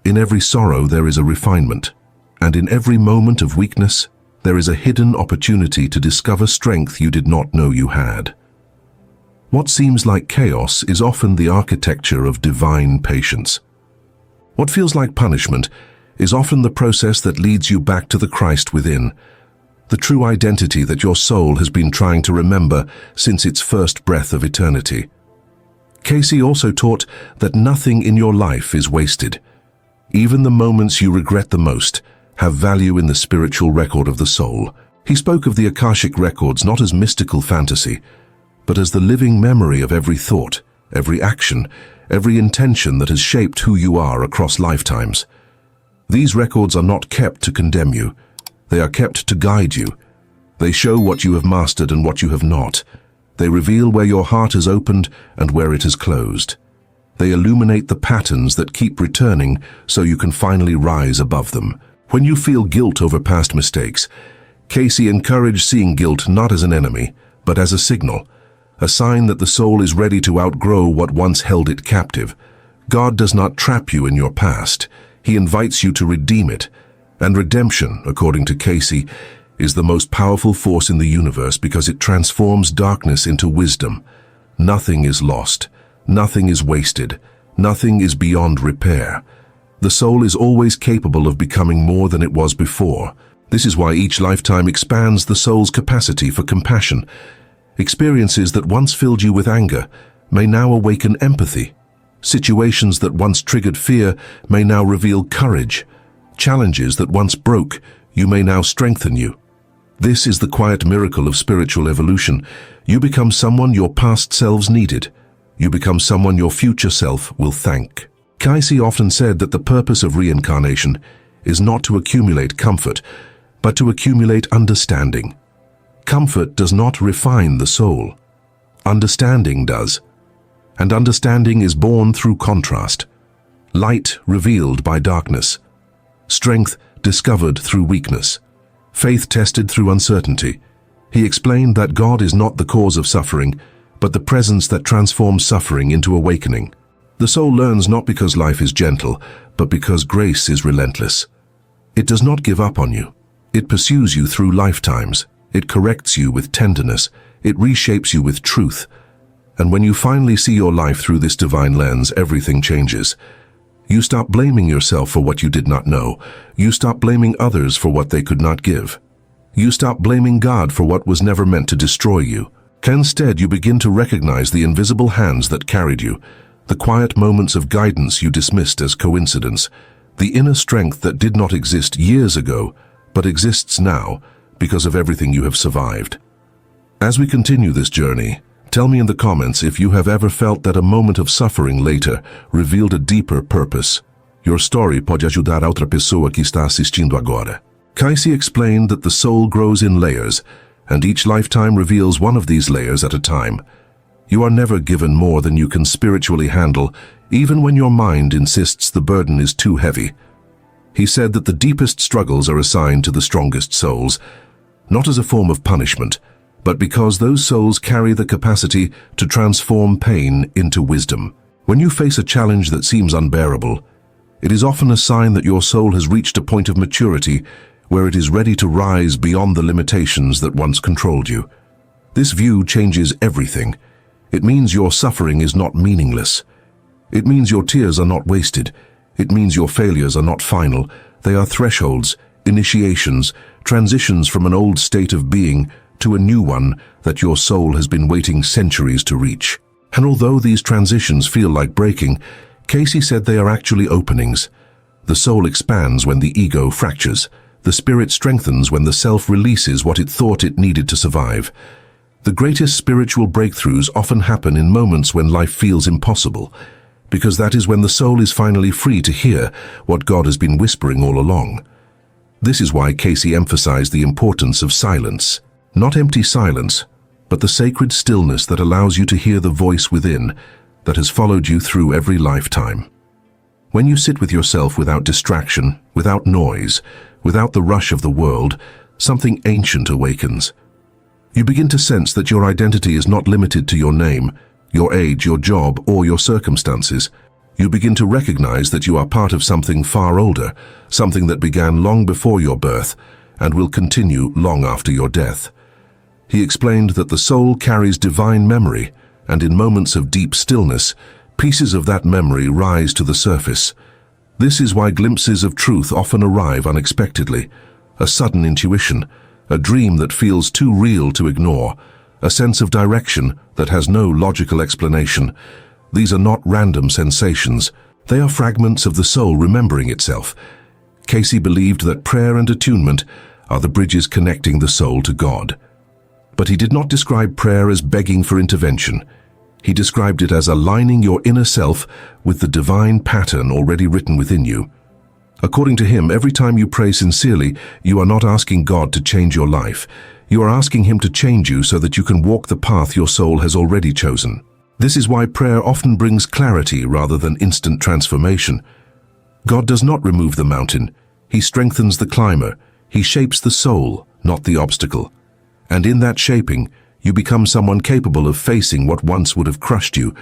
In every sorrow, there is a refinement. And in every moment of weakness, there is a hidden opportunity to discover strength you did not know you had. What seems like chaos is often the architecture of divine patience. What feels like punishment is often the process that leads you back to the Christ within, the true identity that your soul has been trying to remember since its first breath of eternity. Cayce also taught that nothing in your life is wasted. Even the moments you regret the most have value in the spiritual record of the soul. He spoke of the Akashic records not as mystical fantasy, but as the living memory of every thought, every action, every intention that has shaped who you are across lifetimes. These records are not kept to condemn you. They are kept to guide you. They show what you have mastered and what you have not. They reveal where your heart has opened and where it has closed. They illuminate the patterns that keep returning so you can finally rise above them. When you feel guilt over past mistakes, Cayce encouraged seeing guilt not as an enemy, but as a signal, a sign that the soul is ready to outgrow what once held it captive. God does not trap you in your past. He invites you to redeem it. And redemption, according to Cayce, is the most powerful force in the universe because it transforms darkness into wisdom. Nothing is lost. Nothing is wasted. Nothing is beyond repair. The soul is always capable of becoming more than it was before. This is why each lifetime expands the soul's capacity for compassion. Experiences that once filled you with anger may now awaken empathy. Situations that once triggered fear may now reveal courage. Challenges that once broke you may now strengthen you. This is the quiet miracle of spiritual evolution. You become someone your past selves needed. You become someone your future self will thank. Cayce often said that the purpose of reincarnation is not to accumulate comfort, but to accumulate understanding. Comfort does not refine the soul. Understanding does. And understanding is born through contrast. Light revealed by darkness. Strength discovered through weakness. Faith tested through uncertainty. He explained that God is not the cause of suffering, but the presence that transforms suffering into awakening. The soul learns not because life is gentle, but because grace is relentless. It does not give up on you. It pursues you through lifetimes. It corrects you with tenderness. It reshapes you with truth. And when you finally see your life through this divine lens, everything changes. You stop blaming yourself for what you did not know. You stop blaming others for what they could not give. You stop blaming God for what was never meant to destroy you. Instead, you begin to recognize the invisible hands that carried you, the quiet moments of guidance you dismissed as coincidence, the inner strength that did not exist years ago, but exists now because of everything you have survived. As we continue this journey, tell me in the comments if you have ever felt that a moment of suffering later revealed a deeper purpose. Your story pode ajudar a outra pessoa que está assistindo agora. Cayce explained that the soul grows in layers, and each lifetime reveals one of these layers at a time. You are never given more than you can spiritually handle, even when your mind insists the burden is too heavy. He said that the deepest struggles are assigned to the strongest souls, not as a form of punishment, but because those souls carry the capacity to transform pain into wisdom. When you face a challenge that seems unbearable, it is often a sign that your soul has reached a point of maturity where it is ready to rise beyond the limitations that once controlled you. This view changes everything. It means your suffering is not meaningless. It means your tears are not wasted. It means your failures are not final. They are thresholds, initiations, transitions from an old state of being to a new one that your soul has been waiting centuries to reach. And although these transitions feel like breaking, Cayce said they are actually openings. The soul expands when the ego fractures. The spirit strengthens when the self releases what it thought it needed to survive. The greatest spiritual breakthroughs often happen in moments when life feels impossible, because that is when the soul is finally free to hear what God has been whispering all along. This is why Cayce emphasized the importance of silence. Not empty silence, but the sacred stillness that allows you to hear the voice within that has followed you through every lifetime. When you sit with yourself without distraction, without noise, without the rush of the world, something ancient awakens. You begin to sense that your identity is not limited to your name, your age, your job, or your circumstances. You begin to recognize that you are part of something far older, something that began long before your birth and will continue long after your death. He explained that the soul carries divine memory, and in moments of deep stillness, pieces of that memory rise to the surface. This is why glimpses of truth often arrive unexpectedly, a sudden intuition, a dream that feels too real to ignore, a sense of direction that has no logical explanation. These are not random sensations. They are fragments of the soul remembering itself. Cayce believed that prayer and attunement are the bridges connecting the soul to God. But he did not describe prayer as begging for intervention. He described it as aligning your inner self with the divine pattern already written within you. According to him, every time you pray sincerely, you are not asking God to change your life. You are asking him to change you so that you can walk the path your soul has already chosen. This is why prayer often brings clarity rather than instant transformation. God does not remove the mountain. He strengthens the climber. He shapes the soul, not the obstacle. And in that shaping, you become someone capable of facing what once would have crushed you.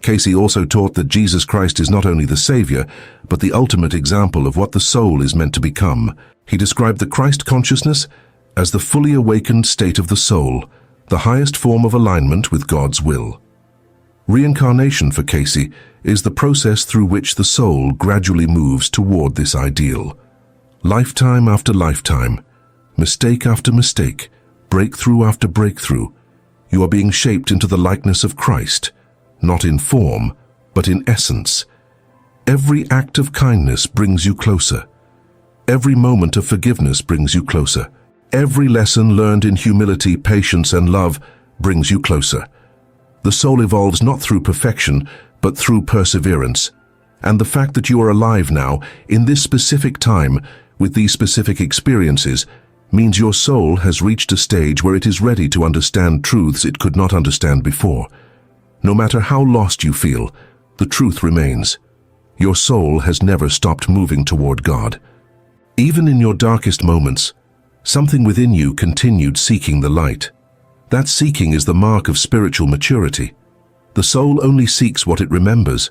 Cayce also taught that Jesus Christ is not only the Savior, but the ultimate example of what the soul is meant to become. He described the Christ consciousness as the fully awakened state of the soul, the highest form of alignment with God's will. Reincarnation for Cayce is the process through which the soul gradually moves toward this ideal. Lifetime after lifetime, mistake after mistake, breakthrough after breakthrough, you are being shaped into the likeness of Christ, not in form, but in essence. Every act of kindness brings you closer. Every moment of forgiveness brings you closer. Every lesson learned in humility, patience, and love brings you closer. The soul evolves not through perfection, but through perseverance. And the fact that you are alive now, in this specific time, with these specific experiences, means your soul has reached a stage where it is ready to understand truths it could not understand before. No matter how lost you feel, the truth remains. Your soul has never stopped moving toward God. Even in your darkest moments, something within you continued seeking the light. That seeking is the mark of spiritual maturity. The soul only seeks what it remembers.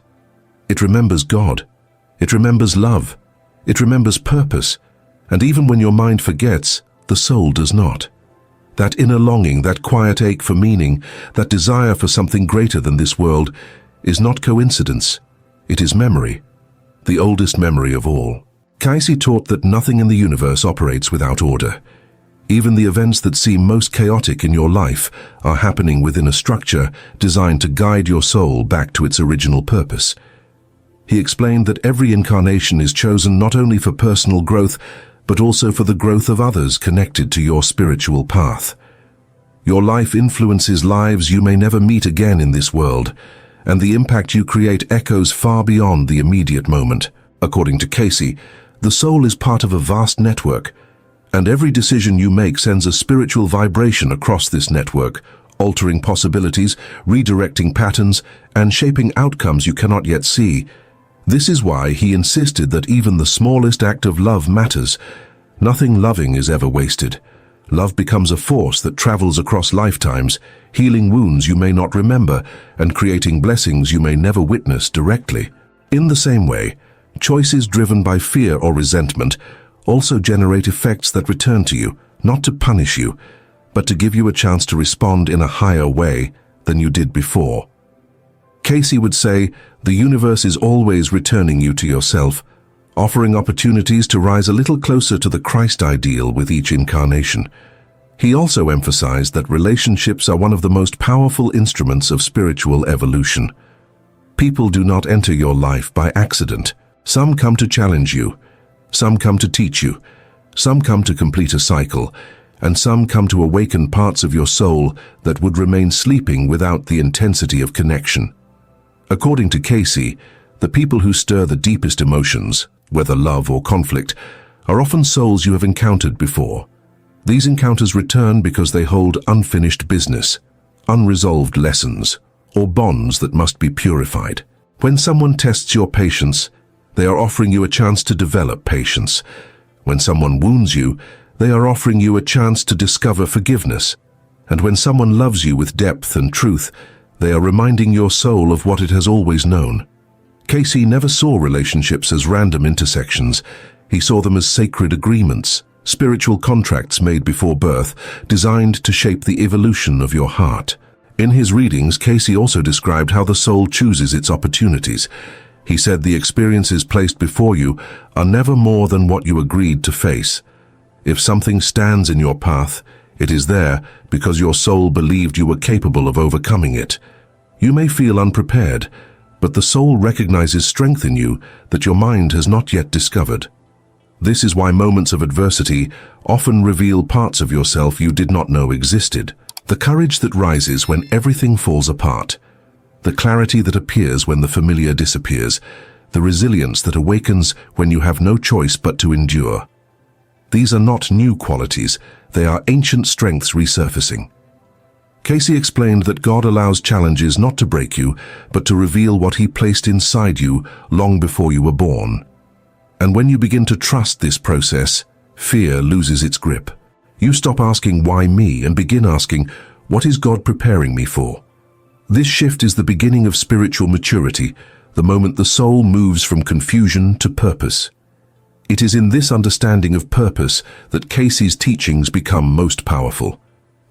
It remembers God. It remembers love. It remembers purpose. And even when your mind forgets, the soul does not. That inner longing, that quiet ache for meaning, that desire for something greater than this world, is not coincidence. It is memory, the oldest memory of all. Cayce taught that nothing in the universe operates without order. Even the events that seem most chaotic in your life are happening within a structure designed to guide your soul back to its original purpose. He explained that every incarnation is chosen not only for personal growth, but also for the growth of others connected to your spiritual path. Your life influences lives you may never meet again in this world, and the impact you create echoes far beyond the immediate moment. According to Cayce, the soul is part of a vast network, and every decision you make sends a spiritual vibration across this network, altering possibilities, redirecting patterns, and shaping outcomes you cannot yet see. This is why he insisted that even the smallest act of love matters. Nothing loving is ever wasted. Love becomes a force that travels across lifetimes, healing wounds you may not remember and creating blessings you may never witness directly. In the same way, choices driven by fear or resentment also generate effects that return to you, not to punish you, but to give you a chance to respond in a higher way than you did before. Cayce would say, the universe is always returning you to yourself, offering opportunities to rise a little closer to the Christ ideal with each incarnation. He also emphasized that relationships are one of the most powerful instruments of spiritual evolution. People do not enter your life by accident. Some come to challenge you, some come to teach you, some come to complete a cycle, and some come to awaken parts of your soul that would remain sleeping without the intensity of connection. According to Cayce, the people who stir the deepest emotions, whether love or conflict, are often souls you have encountered before. These encounters return because they hold unfinished business, unresolved lessons, or bonds that must be purified. When someone tests your patience, they are offering you a chance to develop patience. When someone wounds you, they are offering you a chance to discover forgiveness. And when someone loves you with depth and truth, they are reminding your soul of what it has always known. Cayce never saw relationships as random intersections. He saw them as sacred agreements, spiritual contracts made before birth, designed to shape the evolution of your heart. In his readings, Cayce also described how the soul chooses its opportunities. He said the experiences placed before you are never more than what you agreed to face. If something stands in your path, it is there because your soul believed you were capable of overcoming it. You may feel unprepared, but the soul recognizes strength in you that your mind has not yet discovered. This is why moments of adversity often reveal parts of yourself you did not know existed. The courage that rises when everything falls apart, the clarity that appears when the familiar disappears, the resilience that awakens when you have no choice but to endure. These are not new qualities, they are ancient strengths resurfacing. Cayce explained that God allows challenges not to break you, but to reveal what He placed inside you long before you were born. And when you begin to trust this process, fear loses its grip. You stop asking, why me, and begin asking, what is God preparing me for? This shift is the beginning of spiritual maturity, the moment the soul moves from confusion to purpose. It is in this understanding of purpose that Cayce's teachings become most powerful.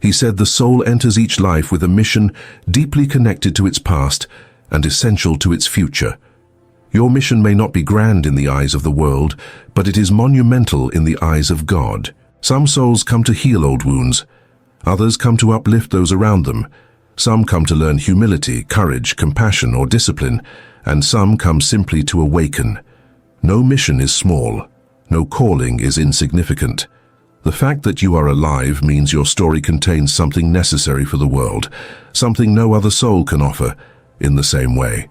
He said the soul enters each life with a mission deeply connected to its past and essential to its future. Your mission may not be grand in the eyes of the world, but it is monumental in the eyes of God. Some souls come to heal old wounds. Others come to uplift those around them. Some come to learn humility, courage, compassion, or discipline, and some come simply to awaken. No mission is small. No calling is insignificant. The fact that you are alive means your story contains something necessary for the world, something no other soul can offer in the same way.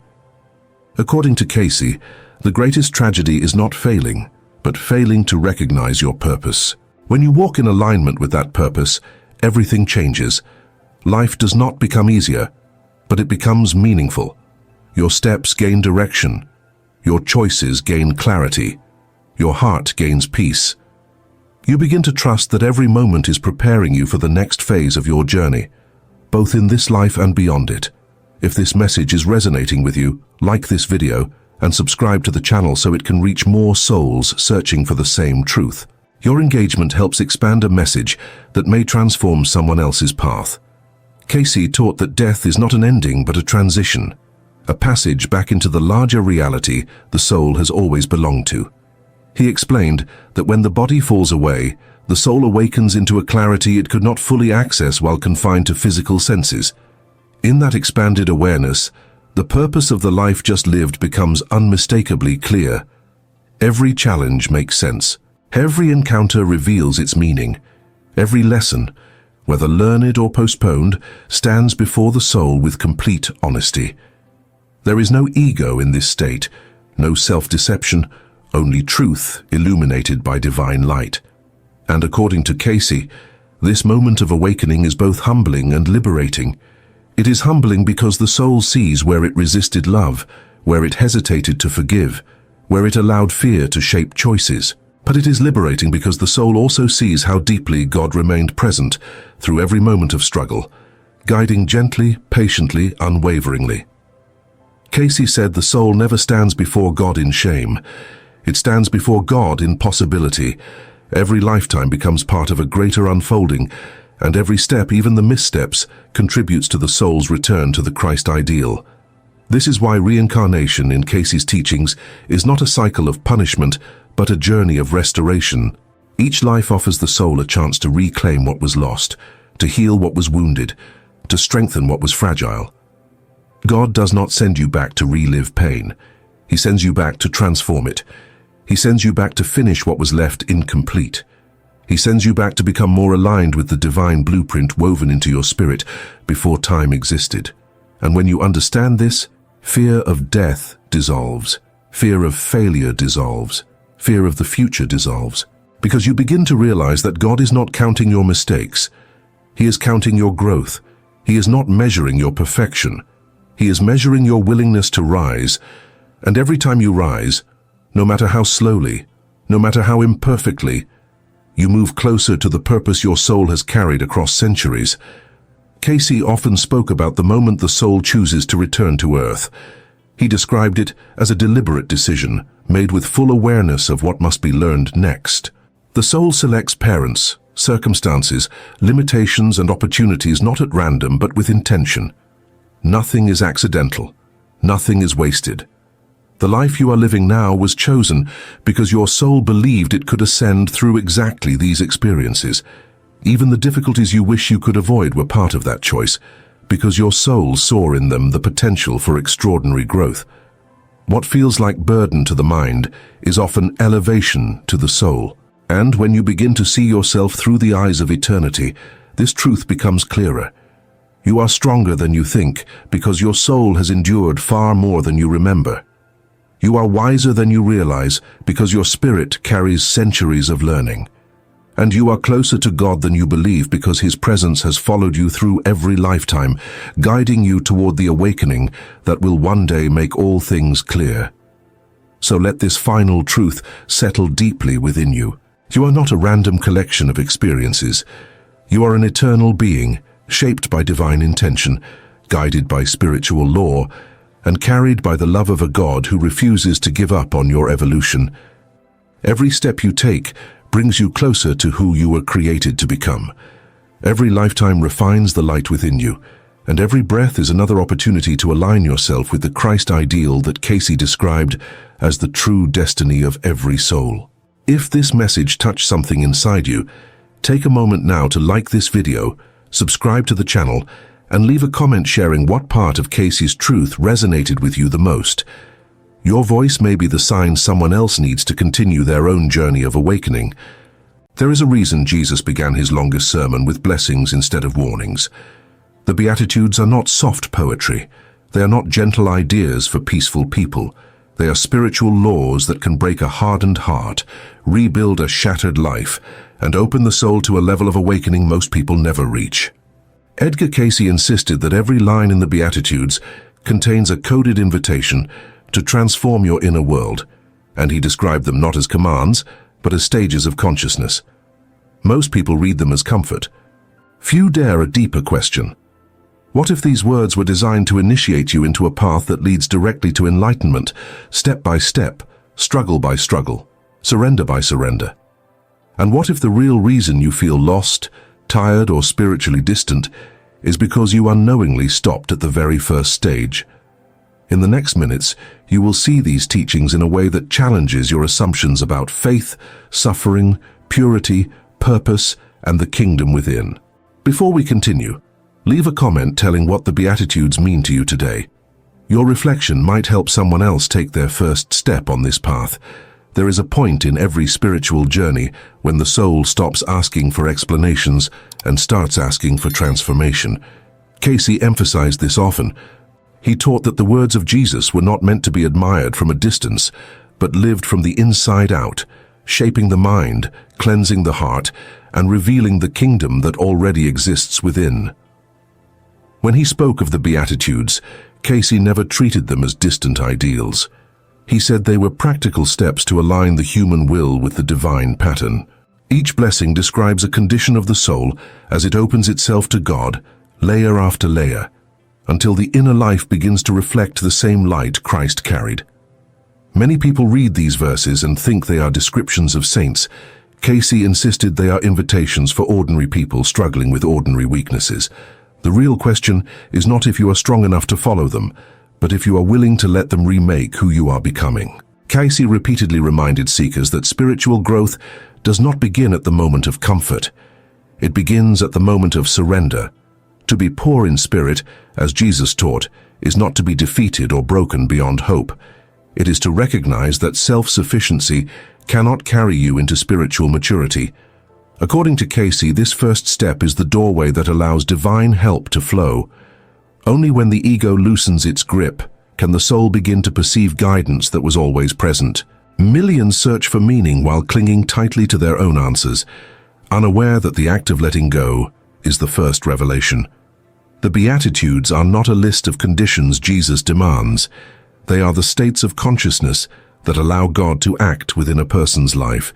According to Cayce, the greatest tragedy is not failing, but failing to recognize your purpose. When you walk in alignment with that purpose, everything changes. Life does not become easier, but it becomes meaningful. Your steps gain direction. Your choices gain clarity. Your heart gains peace. You begin to trust that every moment is preparing you for the next phase of your journey, both in this life and beyond it. If this message is resonating with you, like this video and subscribe to the channel so it can reach more souls searching for the same truth. Your engagement helps expand a message that may transform someone else's path. Cayce taught that death is not an ending but a transition, a passage back into the larger reality the soul has always belonged to. He explained that when the body falls away, the soul awakens into a clarity it could not fully access while confined to physical senses. In that expanded awareness, the purpose of the life just lived becomes unmistakably clear. Every challenge makes sense. Every encounter reveals its meaning. Every lesson, whether learned or postponed, stands before the soul with complete honesty. There is no ego in this state, no self-deception, only truth illuminated by divine light. And according to Cayce, this moment of awakening is both humbling and liberating. It is humbling because the soul sees where it resisted love, where it hesitated to forgive, where it allowed fear to shape choices. But it is liberating because the soul also sees how deeply God remained present through every moment of struggle, guiding gently, patiently, unwaveringly. Cayce said the soul never stands before God in shame. It stands before God in possibility. Every lifetime becomes part of a greater unfolding, and every step, even the missteps, contributes to the soul's return to the Christ ideal. This is why reincarnation in Cayce's teachings is not a cycle of punishment, but a journey of restoration. Each life offers the soul a chance to reclaim what was lost, to heal what was wounded, to strengthen what was fragile. God does not send you back to relive pain. He sends you back to transform it. He sends you back to finish what was left incomplete. He sends you back to become more aligned with the divine blueprint woven into your spirit before time existed. And when you understand this, fear of death dissolves. Fear of failure dissolves. Fear of the future dissolves. Because you begin to realize that God is not counting your mistakes. He is counting your growth. He is not measuring your perfection. He is measuring your willingness to rise. And every time you rise, no matter how slowly, no matter how imperfectly, you move closer to the purpose your soul has carried across centuries. Cayce often spoke about the moment the soul chooses to return to earth. He described it as a deliberate decision, made with full awareness of what must be learned next. The soul selects parents, circumstances, limitations and opportunities not at random but with intention. Nothing is accidental. Nothing is wasted. The life you are living now was chosen because your soul believed it could ascend through exactly these experiences. Even the difficulties you wish you could avoid were part of that choice, because your soul saw in them the potential for extraordinary growth. What feels like burden to the mind is often elevation to the soul. And when you begin to see yourself through the eyes of eternity, this truth becomes clearer. You are stronger than you think because your soul has endured far more than you remember. You are wiser than you realize because your spirit carries centuries of learning. And you are closer to God than you believe because His presence has followed you through every lifetime, guiding you toward the awakening that will one day make all things clear. So let this final truth settle deeply within you. You are not a random collection of experiences. You are an eternal being, shaped by divine intention, guided by spiritual law, and carried by the love of a God who refuses to give up on your evolution. Every step you take brings you closer to who you were created to become. Every lifetime refines the light within you, and every breath is another opportunity to align yourself with the Christ ideal that Cayce described as the true destiny of every soul. If this message touched something inside you, take a moment now to like this video, subscribe to the channel, and leave a comment sharing what part of Cayce's truth resonated with you the most. Your voice may be the sign someone else needs to continue their own journey of awakening. There is a reason Jesus began his longest sermon with blessings instead of warnings. The Beatitudes are not soft poetry. They are not gentle ideas for peaceful people. They are spiritual laws that can break a hardened heart, rebuild a shattered life, and open the soul to a level of awakening most people never reach. Edgar Cayce insisted that every line in the Beatitudes contains a coded invitation to transform your inner world, and he described them not as commands, but as stages of consciousness. Most people read them as comfort. Few dare a deeper question. What if these words were designed to initiate you into a path that leads directly to enlightenment, step by step, struggle by struggle, surrender by surrender? And what if the real reason you feel lost, tired, or spiritually distant is because you unknowingly stopped at the very first stage? In the next minutes, you will see these teachings in a way that challenges your assumptions about faith, suffering, purity, purpose, and the kingdom within. Before we continue, leave a comment telling what the Beatitudes mean to you today. Your reflection might help someone else take their first step on this path. There is a point in every spiritual journey when the soul stops asking for explanations and starts asking for transformation. Cayce emphasized this often. He taught that the words of Jesus were not meant to be admired from a distance, but lived from the inside out, shaping the mind, cleansing the heart, and revealing the kingdom that already exists within. When he spoke of the Beatitudes, Cayce never treated them as distant ideals. He said they were practical steps to align the human will with the divine pattern. Each blessing describes a condition of the soul as it opens itself to God, layer after layer, until the inner life begins to reflect the same light Christ carried. Many people read these verses and think they are descriptions of saints. Cayce insisted they are invitations for ordinary people struggling with ordinary weaknesses. The real question is not if you are strong enough to follow them, but if you are willing to let them remake who you are becoming. Cayce repeatedly reminded seekers that spiritual growth does not begin at the moment of comfort. It begins at the moment of surrender. To be poor in spirit, as Jesus taught, is not to be defeated or broken beyond hope. It is to recognize that self-sufficiency cannot carry you into spiritual maturity. According to Cayce, this first step is the doorway that allows divine help to flow. Only when the ego loosens its grip can the soul begin to perceive guidance that was always present. Millions search for meaning while clinging tightly to their own answers, unaware that the act of letting go is the first revelation. The Beatitudes are not a list of conditions Jesus demands. They are the states of consciousness that allow God to act within a person's life.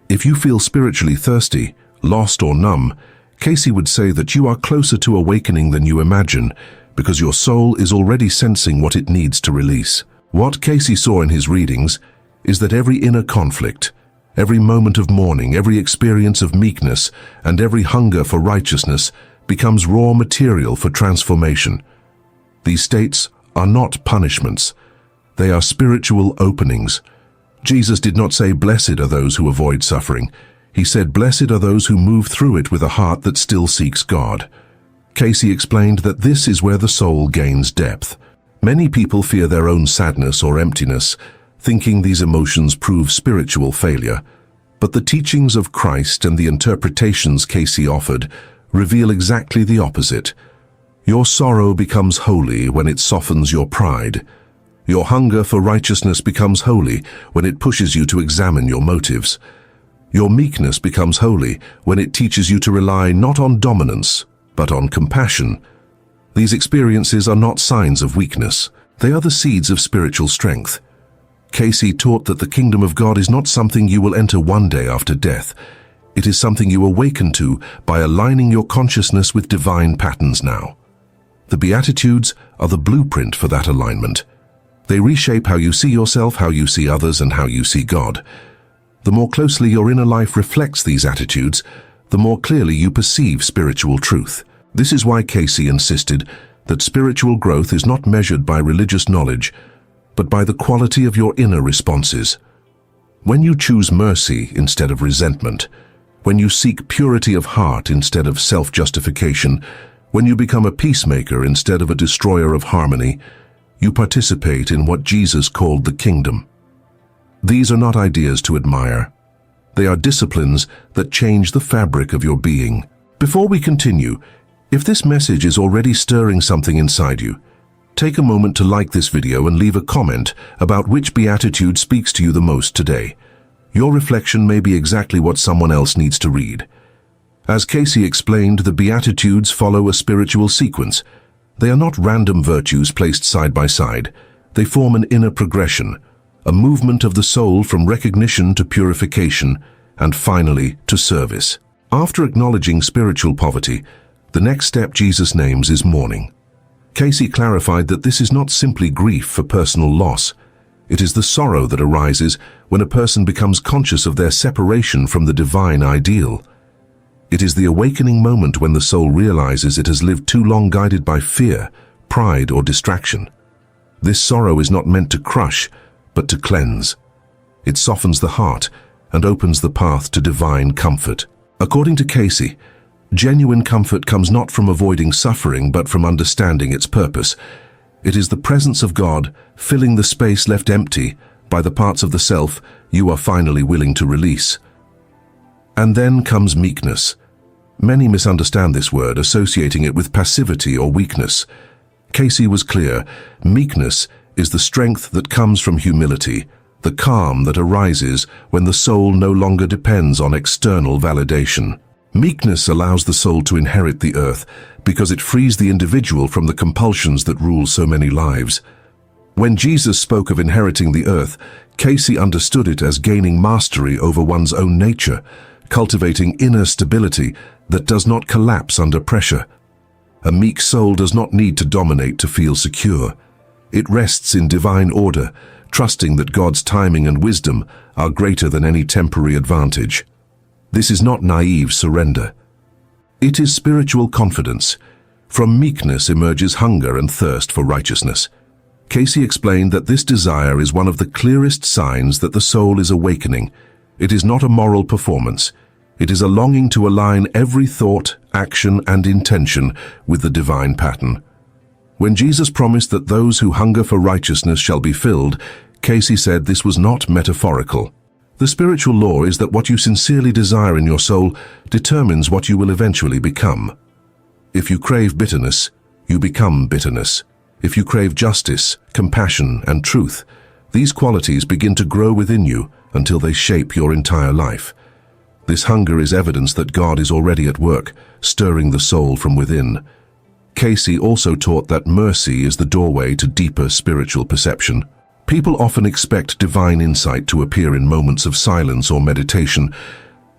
If you feel spiritually thirsty, lost, or numb, Cayce would say that you are closer to awakening than you imagine, because your soul is already sensing what it needs to release. What Cayce saw in his readings is that every inner conflict, every moment of mourning, every experience of meekness, and every hunger for righteousness becomes raw material for transformation. These states are not punishments. They are spiritual openings. Jesus did not say, "Blessed are those who avoid suffering." He said, "Blessed are those who move through it with a heart that still seeks God." Cayce explained that this is where the soul gains depth. Many people fear their own sadness or emptiness, thinking these emotions prove spiritual failure. But the teachings of Christ and the interpretations Cayce offered reveal exactly the opposite. Your sorrow becomes holy when it softens your pride. Your hunger for righteousness becomes holy when it pushes you to examine your motives. Your meekness becomes holy when it teaches you to rely not on dominance, but on compassion. These experiences are not signs of weakness. They are the seeds of spiritual strength. Cayce taught that the kingdom of God is not something you will enter one day after death. It is something you awaken to by aligning your consciousness with divine patterns now. The Beatitudes are the blueprint for that alignment. They reshape how you see yourself, how you see others, and how you see God. The more closely your inner life reflects these attitudes, the more clearly you perceive spiritual truth. This is why Cayce insisted that spiritual growth is not measured by religious knowledge, but by the quality of your inner responses. When you choose mercy instead of resentment, when you seek purity of heart instead of self-justification, when you become a peacemaker instead of a destroyer of harmony, you participate in what Jesus called the kingdom. These are not ideas to admire. They are disciplines that change the fabric of your being. Before we continue, if this message is already stirring something inside you, take a moment to like this video and leave a comment about which beatitude speaks to you the most today. Your reflection may be exactly what someone else needs to read. As Cayce explained, the Beatitudes follow a spiritual sequence. They are not random virtues placed side by side. They form an inner progression, a movement of the soul from recognition to purification, and finally to service. After acknowledging spiritual poverty, The next step Jesus names is mourning. Cayce clarified that this is not simply grief for personal loss. It is the sorrow that arises when a person becomes conscious of their separation from the divine ideal. It is the awakening moment when the soul realizes it has lived too long guided by fear, pride, or distraction. This sorrow is not meant to crush, but to cleanse. It softens the heart and opens the path to divine comfort. According to Cayce, genuine comfort comes not from avoiding suffering, but from understanding its purpose. It is the presence of God filling the space left empty by the parts of the self you are finally willing to release. And then comes meekness. Many misunderstand this word, associating it with passivity or weakness. Cayce was clear: meekness is the strength that comes from humility, the calm that arises when the soul no longer depends on external validation. Meekness allows the soul to inherit the earth because it frees the individual from the compulsions that rule so many lives. When Jesus spoke of inheriting the earth, Cayce understood it as gaining mastery over one's own nature, cultivating inner stability that does not collapse under pressure. A meek soul does not need to dominate to feel secure. It rests in divine order, trusting that God's timing and wisdom are greater than any temporary advantage. This is not naive surrender. It is spiritual confidence. From meekness emerges hunger and thirst for righteousness. Cayce explained that this desire is one of the clearest signs that the soul is awakening. It is not a moral performance. It is a longing to align every thought, action, and intention with the divine pattern. When Jesus promised that those who hunger for righteousness shall be filled, Cayce said this was not metaphorical. The spiritual law is that what you sincerely desire in your soul determines what you will eventually become. If you crave bitterness, you become bitterness. If you crave justice, compassion, and truth, these qualities begin to grow within you until they shape your entire life. This hunger is evidence that God is already at work, stirring the soul from within. Cayce also taught that mercy is the doorway to deeper spiritual perception. People often expect divine insight to appear in moments of silence or meditation,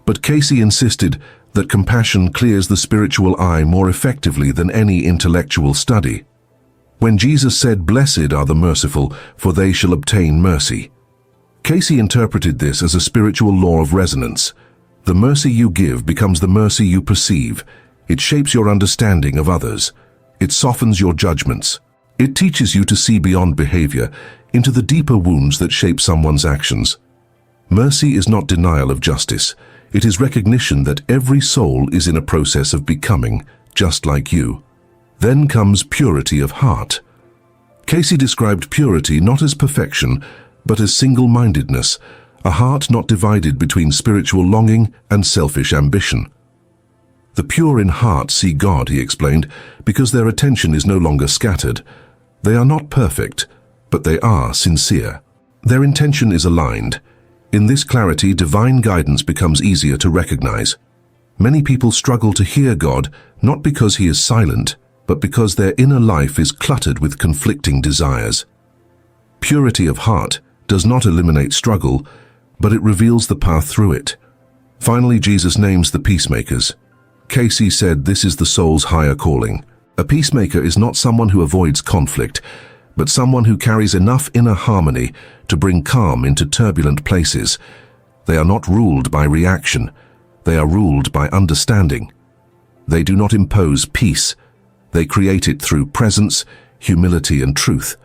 but Cayce insisted that compassion clears the spiritual eye more effectively than any intellectual study. When Jesus said, "Blessed are the merciful, for they shall obtain mercy," Cayce interpreted this as a spiritual law of resonance. The mercy you give becomes the mercy you perceive. It shapes your understanding of others. It softens your judgments. It teaches you to see beyond behavior into the deeper wounds that shape someone's actions. Mercy is not denial of justice. It is recognition that every soul is in a process of becoming just like you. Then comes purity of heart. Cayce described purity not as perfection, but as single-mindedness, a heart not divided between spiritual longing and selfish ambition. The pure in heart see God, he explained, because their attention is no longer scattered. They are not perfect, but they are sincere. Their intention is aligned. In this clarity, divine guidance becomes easier to recognize. Many people struggle to hear God, not because he is silent, but because their inner life is cluttered with conflicting desires. Purity of heart does not eliminate struggle, but it reveals the path through it. Finally, Jesus names the peacemakers. Cayce said this is the soul's higher calling. A peacemaker is not someone who avoids conflict, but someone who carries enough inner harmony to bring calm into turbulent places. They are not ruled by reaction. They are ruled by understanding. They do not impose peace. They create it through presence, humility, and truth.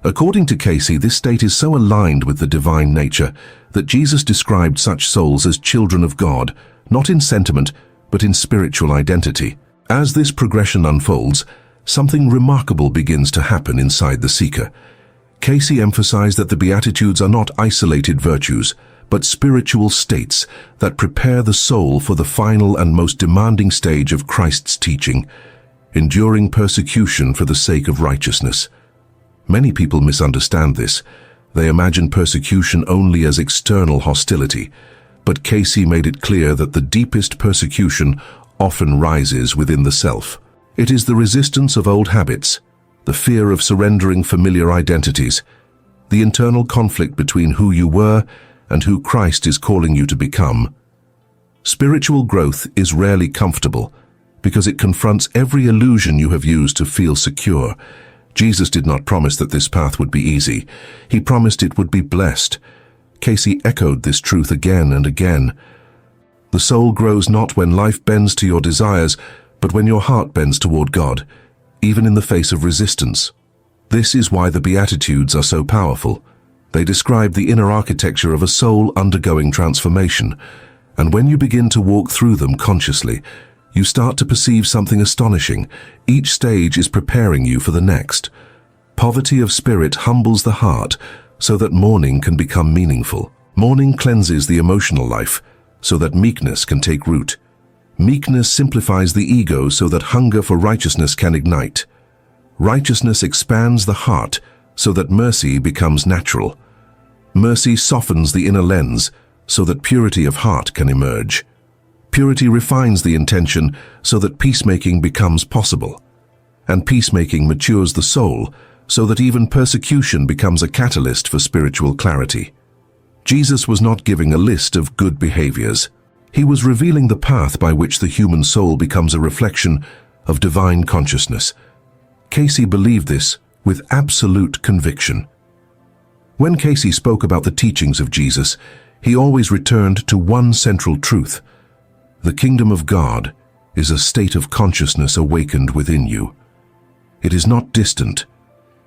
According to Cayce, this state is so aligned with the divine nature that Jesus described such souls as children of God, not in sentiment, but in spiritual identity. As this progression unfolds, something remarkable begins to happen inside the seeker. Cayce emphasized that the Beatitudes are not isolated virtues, but spiritual states that prepare the soul for the final and most demanding stage of Christ's teaching, enduring persecution for the sake of righteousness. Many people misunderstand this. They imagine persecution only as external hostility, but Cayce made it clear that the deepest persecution often rises within the self. It is the resistance of old habits, the fear of surrendering familiar identities, the internal conflict between who you were and who Christ is calling you to become. Spiritual growth is rarely comfortable. because it confronts every illusion you have used to feel secure. Jesus did not promise that this path would be easy. He promised it would be blessed. Cayce echoed this truth again and again. The soul grows not when life bends to your desires, but when your heart bends toward God, even in the face of resistance. This is why the Beatitudes are so powerful. They describe the inner architecture of a soul undergoing transformation, and when you begin to walk through them consciously, you start to perceive something astonishing. Each stage is preparing you for the next. Poverty of spirit humbles the heart so that mourning can become meaningful. Mourning cleanses the emotional life so that meekness can take root. Meekness simplifies the ego so that hunger for righteousness can ignite. Righteousness expands the heart so that mercy becomes natural. Mercy softens the inner lens so that purity of heart can emerge. Purity refines the intention so that peacemaking becomes possible. And peacemaking matures the soul so that even persecution becomes a catalyst for spiritual clarity. Jesus was not giving a list of good behaviors. He was revealing the path by which the human soul becomes a reflection of divine consciousness. Cayce believed this with absolute conviction. When Cayce spoke about the teachings of Jesus, he always returned to one central truth. The kingdom of God is a state of consciousness awakened within you. It is not distant.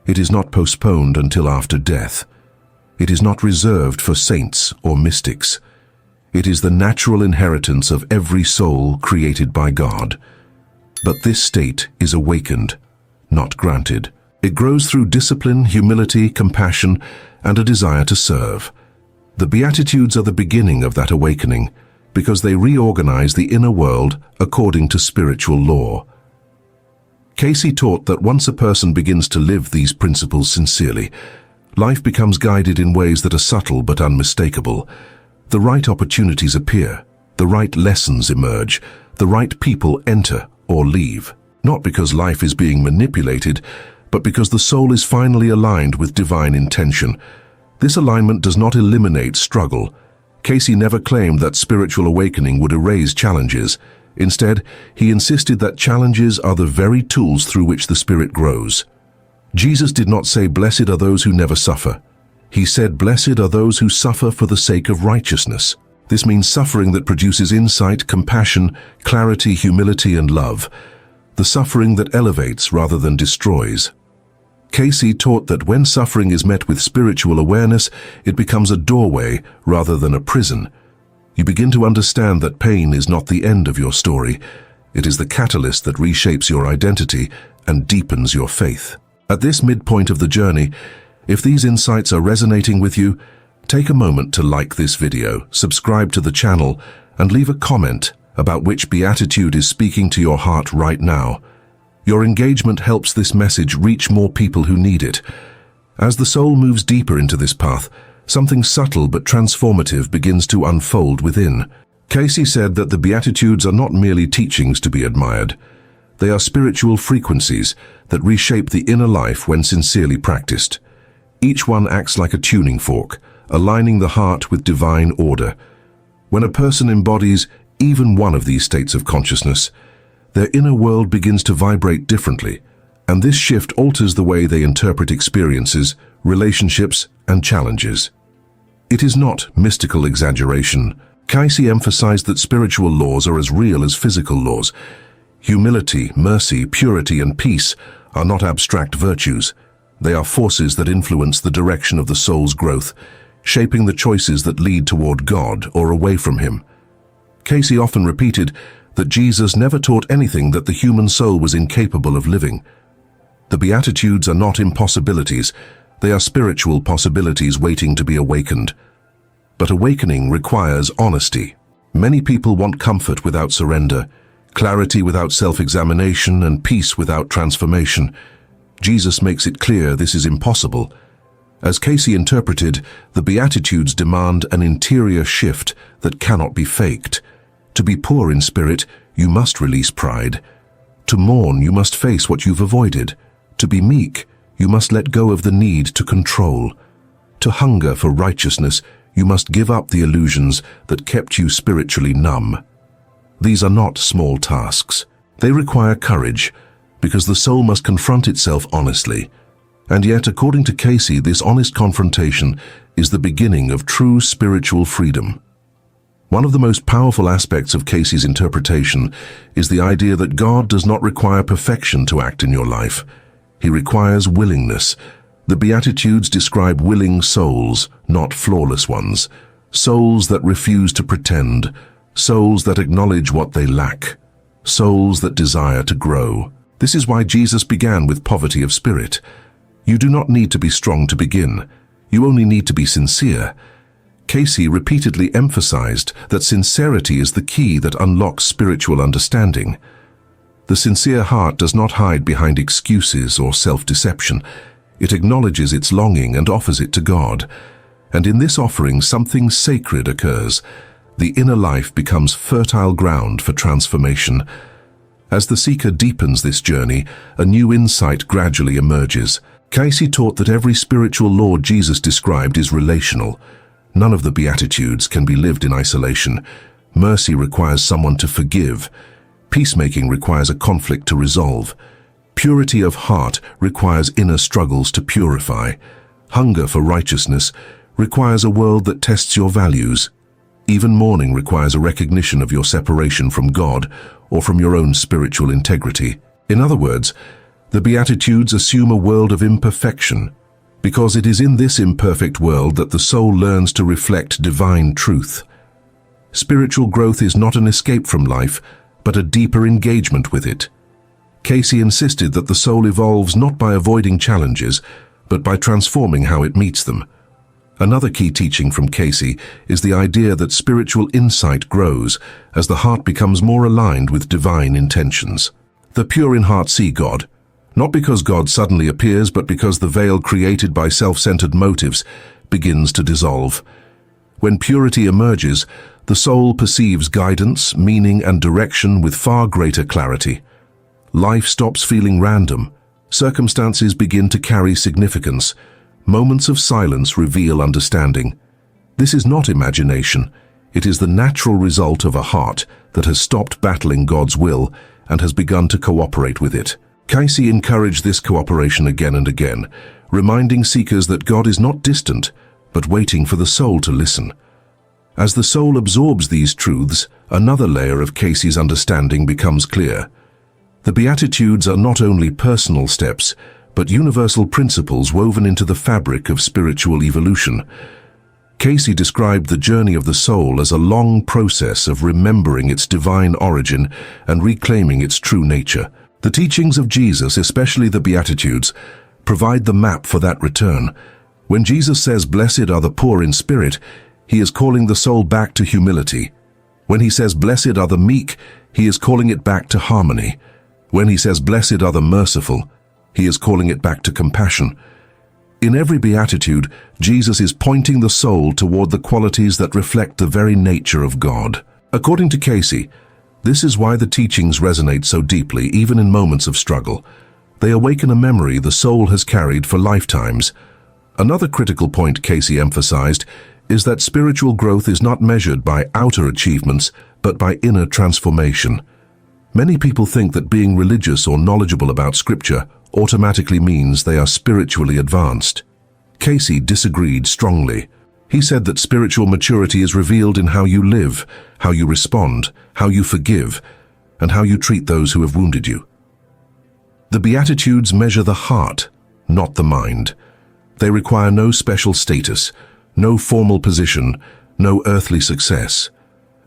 It is not postponed until after death. It is not reserved for saints or mystics. It is the natural inheritance of every soul created by God. But this state is awakened, not granted. It grows through discipline, humility, compassion, and a desire to serve. The Beatitudes are the beginning of that awakening, because they reorganize the inner world according to spiritual law. Cayce taught that once a person begins to live these principles sincerely, life becomes guided in ways that are subtle but unmistakable. The right opportunities appear, the right lessons emerge, the right people enter or leave. Not because life is being manipulated, but because the soul is finally aligned with divine intention. This alignment does not eliminate struggle. Cayce never claimed that spiritual awakening would erase challenges. Instead, he insisted that challenges are the very tools through which the spirit grows. Jesus did not say, "Blessed are those who never suffer." He said, "Blessed are those who suffer for the sake of righteousness." This means suffering that produces insight, compassion, clarity, humility, and love. The suffering that elevates rather than destroys. Cayce taught that when suffering is met with spiritual awareness, it becomes a doorway rather than a prison. You begin to understand that pain is not the end of your story. It is the catalyst that reshapes your identity and deepens your faith. At this midpoint of the journey, if these insights are resonating with you, take a moment to like this video, subscribe to the channel, and leave a comment about which beatitude is speaking to your heart right now. Your engagement helps this message reach more people who need it. As the soul moves deeper into this path, something subtle but transformative begins to unfold within. Cayce said that the Beatitudes are not merely teachings to be admired. They are spiritual frequencies that reshape the inner life when sincerely practiced. Each one acts like a tuning fork, aligning the heart with divine order. When a person embodies even one of these states of consciousness, their inner world begins to vibrate differently, and this shift alters the way they interpret experiences, relationships, and challenges. It is not mystical exaggeration. Cayce emphasized that spiritual laws are as real as physical laws. Humility, mercy, purity, and peace are not abstract virtues. They are forces that influence the direction of the soul's growth, shaping the choices that lead toward God or away from Him. Cayce often repeated that Jesus never taught anything that the human soul was incapable of living. The Beatitudes are not impossibilities. They are spiritual possibilities waiting to be awakened. But awakening requires honesty. Many people want comfort without surrender, clarity without self-examination, and peace without transformation. Jesus makes it clear this is impossible. As Cayce interpreted, the Beatitudes demand an interior shift that cannot be faked. To be poor in spirit, you must release pride. To mourn, you must face what you've avoided. To be meek, you must let go of the need to control. To hunger for righteousness, you must give up the illusions that kept you spiritually numb. These are not small tasks. They require courage, because the soul must confront itself honestly. And yet, according to Cayce, this honest confrontation is the beginning of true spiritual freedom. One of the most powerful aspects of Cayce's interpretation is the idea that God does not require perfection to act in your life. He requires willingness. The Beatitudes describe willing souls, not flawless ones. Souls that refuse to pretend. Souls that acknowledge what they lack. Souls that desire to grow. This is why Jesus began with poverty of spirit. You do not need to be strong to begin. You only need to be sincere. Cayce repeatedly emphasized that sincerity is the key that unlocks spiritual understanding. The sincere heart does not hide behind excuses or self-deception. It acknowledges its longing and offers it to God. And in this offering, something sacred occurs. The inner life becomes fertile ground for transformation. As the seeker deepens this journey, a new insight gradually emerges. Cayce taught that every spiritual law Jesus described is relational. None of the Beatitudes can be lived in isolation. Mercy requires someone to forgive. Peacemaking requires a conflict to resolve. Purity of heart requires inner struggles to purify. Hunger for righteousness requires a world that tests your values. Even mourning requires a recognition of your separation from God or from your own spiritual integrity. In other words, the Beatitudes assume a world of imperfection, because it is in this imperfect world that the soul learns to reflect divine truth. Spiritual growth is not an escape from life, but a deeper engagement with it. Cayce insisted that the soul evolves not by avoiding challenges, but by transforming how it meets them. Another key teaching from Cayce is the idea that spiritual insight grows as the heart becomes more aligned with divine intentions. The pure in heart see God, not because God suddenly appears, but because the veil created by self-centered motives begins to dissolve. When purity emerges, the soul perceives guidance, meaning, and direction with far greater clarity. Life stops feeling random. Circumstances begin to carry significance. Moments of silence reveal understanding. This is not imagination. It is the natural result of a heart that has stopped battling God's will and has begun to cooperate with it. Cayce encouraged this cooperation again and again, reminding seekers that God is not distant, but waiting for the soul to listen. As the soul absorbs these truths, another layer of Cayce's understanding becomes clear. The Beatitudes are not only personal steps, but universal principles woven into the fabric of spiritual evolution. Cayce described the journey of the soul as a long process of remembering its divine origin and reclaiming its true nature. The teachings of Jesus, especially the Beatitudes, provide the map for that return. When Jesus says, "Blessed are the poor in spirit," he is calling the soul back to humility. When he says, "Blessed are the meek," he is calling it back to harmony. When he says, "Blessed are the merciful," he is calling it back to compassion. In every beatitude, Jesus is pointing the soul toward the qualities that reflect the very nature of God. According to Cayce, this is why the teachings resonate so deeply, even in moments of struggle. They awaken a memory the soul has carried for lifetimes. Another critical point Cayce emphasized is that spiritual growth is not measured by outer achievements, but by inner transformation. Many people think that being religious or knowledgeable about Scripture automatically means they are spiritually advanced. Cayce disagreed strongly. He said that spiritual maturity is revealed in how you live, how you respond, how you forgive, and how you treat those who have wounded you. The Beatitudes measure the heart, not the mind. They require no special status, no formal position, no earthly success.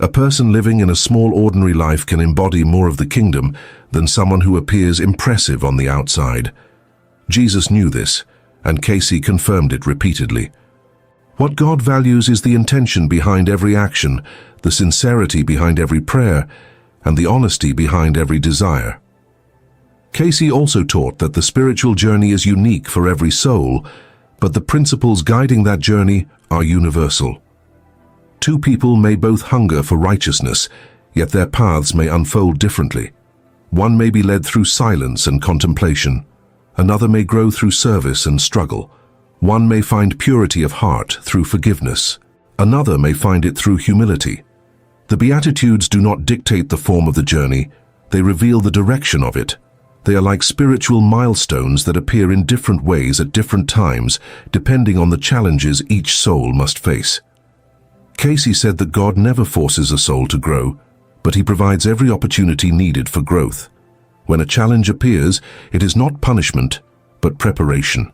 A person living in a small ordinary life can embody more of the kingdom than someone who appears impressive on the outside. Jesus knew this, and Cayce confirmed it repeatedly. What God values is the intention behind every action, the sincerity behind every prayer, and the honesty behind every desire. Cayce also taught that the spiritual journey is unique for every soul, but the principles guiding that journey are universal. Two people may both hunger for righteousness, yet their paths may unfold differently. One may be led through silence and contemplation. Another may grow through service and struggle. One may find purity of heart through forgiveness. Another may find it through humility. The Beatitudes do not dictate the form of the journey. They reveal the direction of it. They are like spiritual milestones that appear in different ways at different times, depending on the challenges each soul must face. Cayce said that God never forces a soul to grow, but he provides every opportunity needed for growth. When a challenge appears, it is not punishment, but preparation.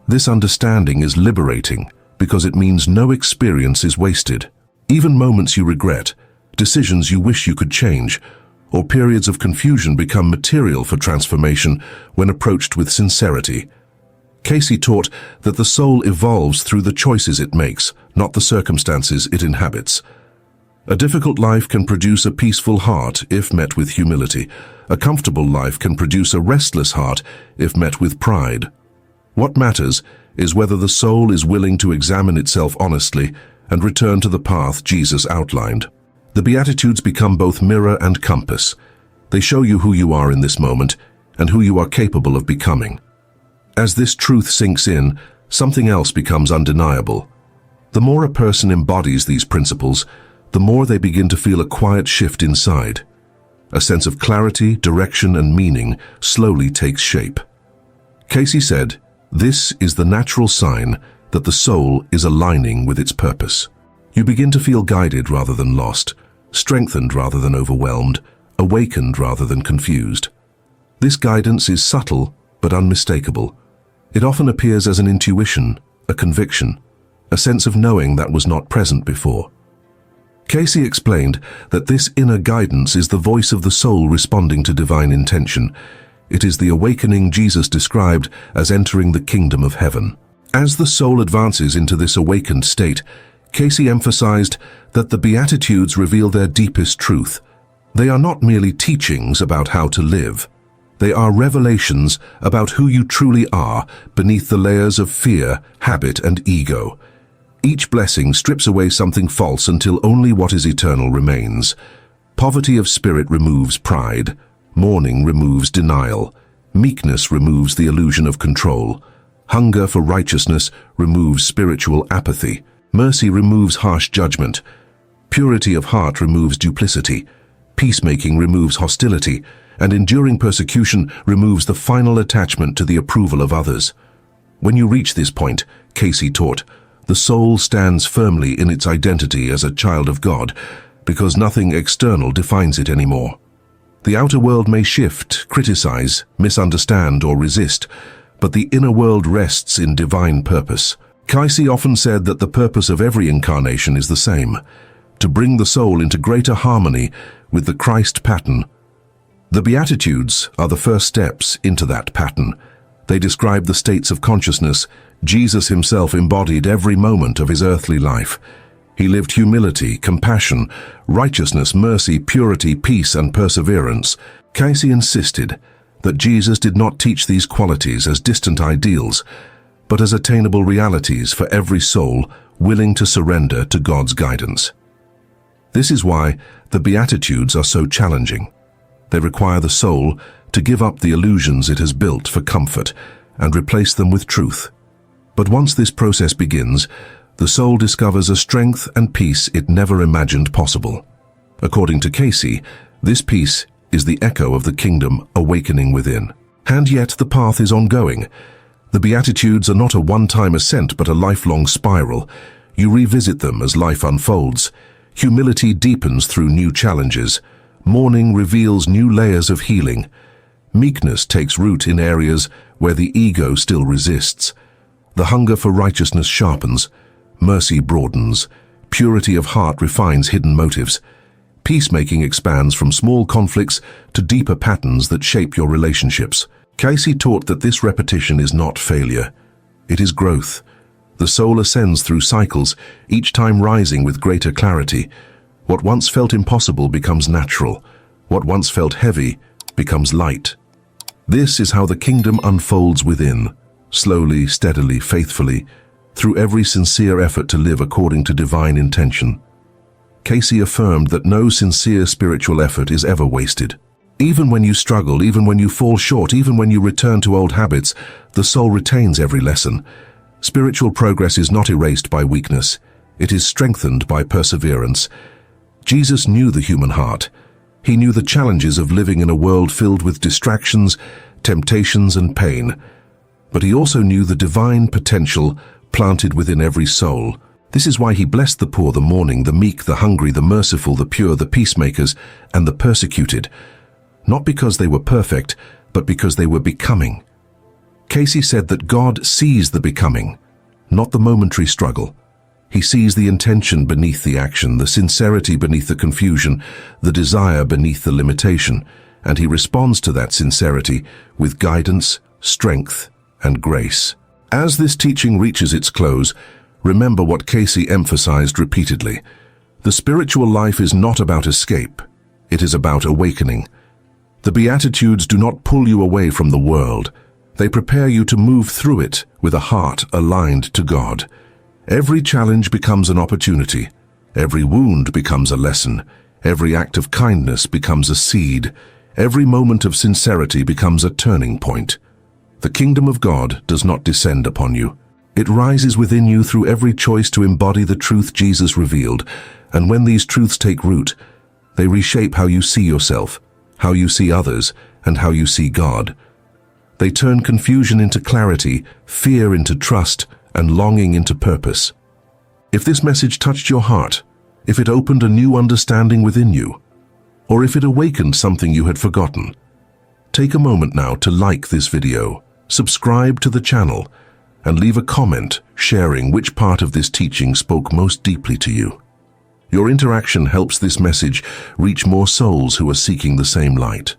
This understanding is liberating because it means no experience is wasted. Even moments you regret, decisions you wish you could change, or periods of confusion become material for transformation when approached with sincerity. Cayce taught that the soul evolves through the choices it makes, not the circumstances it inhabits. A difficult life can produce a peaceful heart if met with humility. A comfortable life can produce a restless heart if met with pride. What matters is whether the soul is willing to examine itself honestly and return to the path Jesus outlined. The Beatitudes become both mirror and compass. They show you who you are in this moment and who you are capable of becoming. As this truth sinks in, something else becomes undeniable. The more a person embodies these principles, the more they begin to feel a quiet shift inside. A sense of clarity, direction, and meaning slowly takes shape. Cayce said, "This is the natural sign that the soul is aligning with its purpose." You begin to feel guided rather than lost, strengthened rather than overwhelmed, awakened rather than confused. This guidance is subtle but unmistakable. It often appears as an intuition, a conviction, a sense of knowing that was not present before. Cayce explained that this inner guidance is the voice of the soul responding to divine intention. It is the awakening Jesus described as entering the kingdom of heaven. As the soul advances into this awakened state, Cayce emphasized that the Beatitudes reveal their deepest truth. They are not merely teachings about how to live. They are revelations about who you truly are beneath the layers of fear, habit, and ego. Each blessing strips away something false until only what is eternal remains. Poverty of spirit removes pride. Mourning removes denial. Meekness removes the illusion of control. Hunger for righteousness removes spiritual apathy. Mercy removes harsh judgment. Purity of heart removes duplicity. Peacemaking removes hostility. And enduring persecution removes the final attachment to the approval of others. When you reach this point, Cayce taught, the soul stands firmly in its identity as a child of God, because nothing external defines it anymore. The outer world may shift, criticize, misunderstand, or resist, but the inner world rests in divine purpose. Cayce often said that the purpose of every incarnation is the same, to bring the soul into greater harmony with the Christ pattern. The Beatitudes are the first steps into that pattern. They describe the states of consciousness Jesus himself embodied every moment of his earthly life. He lived humility, compassion, righteousness, mercy, purity, peace, and perseverance. Cayce insisted that Jesus did not teach these qualities as distant ideals, but as attainable realities for every soul willing to surrender to God's guidance. This is why the Beatitudes are so challenging. They require the soul to give up the illusions it has built for comfort and replace them with truth. But once this process begins, the soul discovers a strength and peace it never imagined possible. According to Cayce, this peace is the echo of the kingdom awakening within. And yet the path is ongoing. The Beatitudes are not a one-time ascent but a lifelong spiral. You revisit them as life unfolds. Humility deepens through new challenges. Mourning reveals new layers of healing. Meekness takes root in areas where the ego still resists. The hunger for righteousness sharpens. Mercy broadens. Purity of heart refines hidden motives. Peacemaking expands from small conflicts to deeper patterns that shape your relationships. Cayce taught that this repetition is not failure. It is growth. The soul ascends through cycles, each time rising with greater clarity. What once felt impossible becomes natural. What once felt heavy becomes light. This is how the kingdom unfolds within, slowly, steadily, faithfully, through every sincere effort to live according to divine intention. Cayce affirmed that no sincere spiritual effort is ever wasted. Even when you struggle, even when you fall short, even when you return to old habits, the soul retains every lesson. Spiritual progress is not erased by weakness. It is strengthened by perseverance. Jesus knew the human heart. He knew the challenges of living in a world filled with distractions, temptations, and pain. But he also knew the divine potential planted within every soul. This is why he blessed the poor, the mourning, the meek, the hungry, the merciful, the pure, the peacemakers, and the persecuted. Not because they were perfect, but because they were becoming. Cayce said that God sees the becoming, not the momentary struggle. He sees the intention beneath the action, the sincerity beneath the confusion, the desire beneath the limitation, and he responds to that sincerity with guidance, strength, and grace. As this teaching reaches its close, remember what Cayce emphasized repeatedly. The spiritual life is not about escape. It is about awakening. The Beatitudes do not pull you away from the world. They prepare you to move through it with a heart aligned to God. Every challenge becomes an opportunity. Every wound becomes a lesson. Every act of kindness becomes a seed. Every moment of sincerity becomes a turning point. The kingdom of God does not descend upon you. It rises within you through every choice to embody the truth Jesus revealed. And when these truths take root, they reshape how you see yourself, how you see others, and how you see God. They turn confusion into clarity, fear into trust, and longing into purpose. If this message touched your heart, if it opened a new understanding within you, or if it awakened something you had forgotten, take a moment now to like this video, subscribe to the channel, and leave a comment sharing which part of this teaching spoke most deeply to you. Your interaction helps this message reach more souls who are seeking the same light.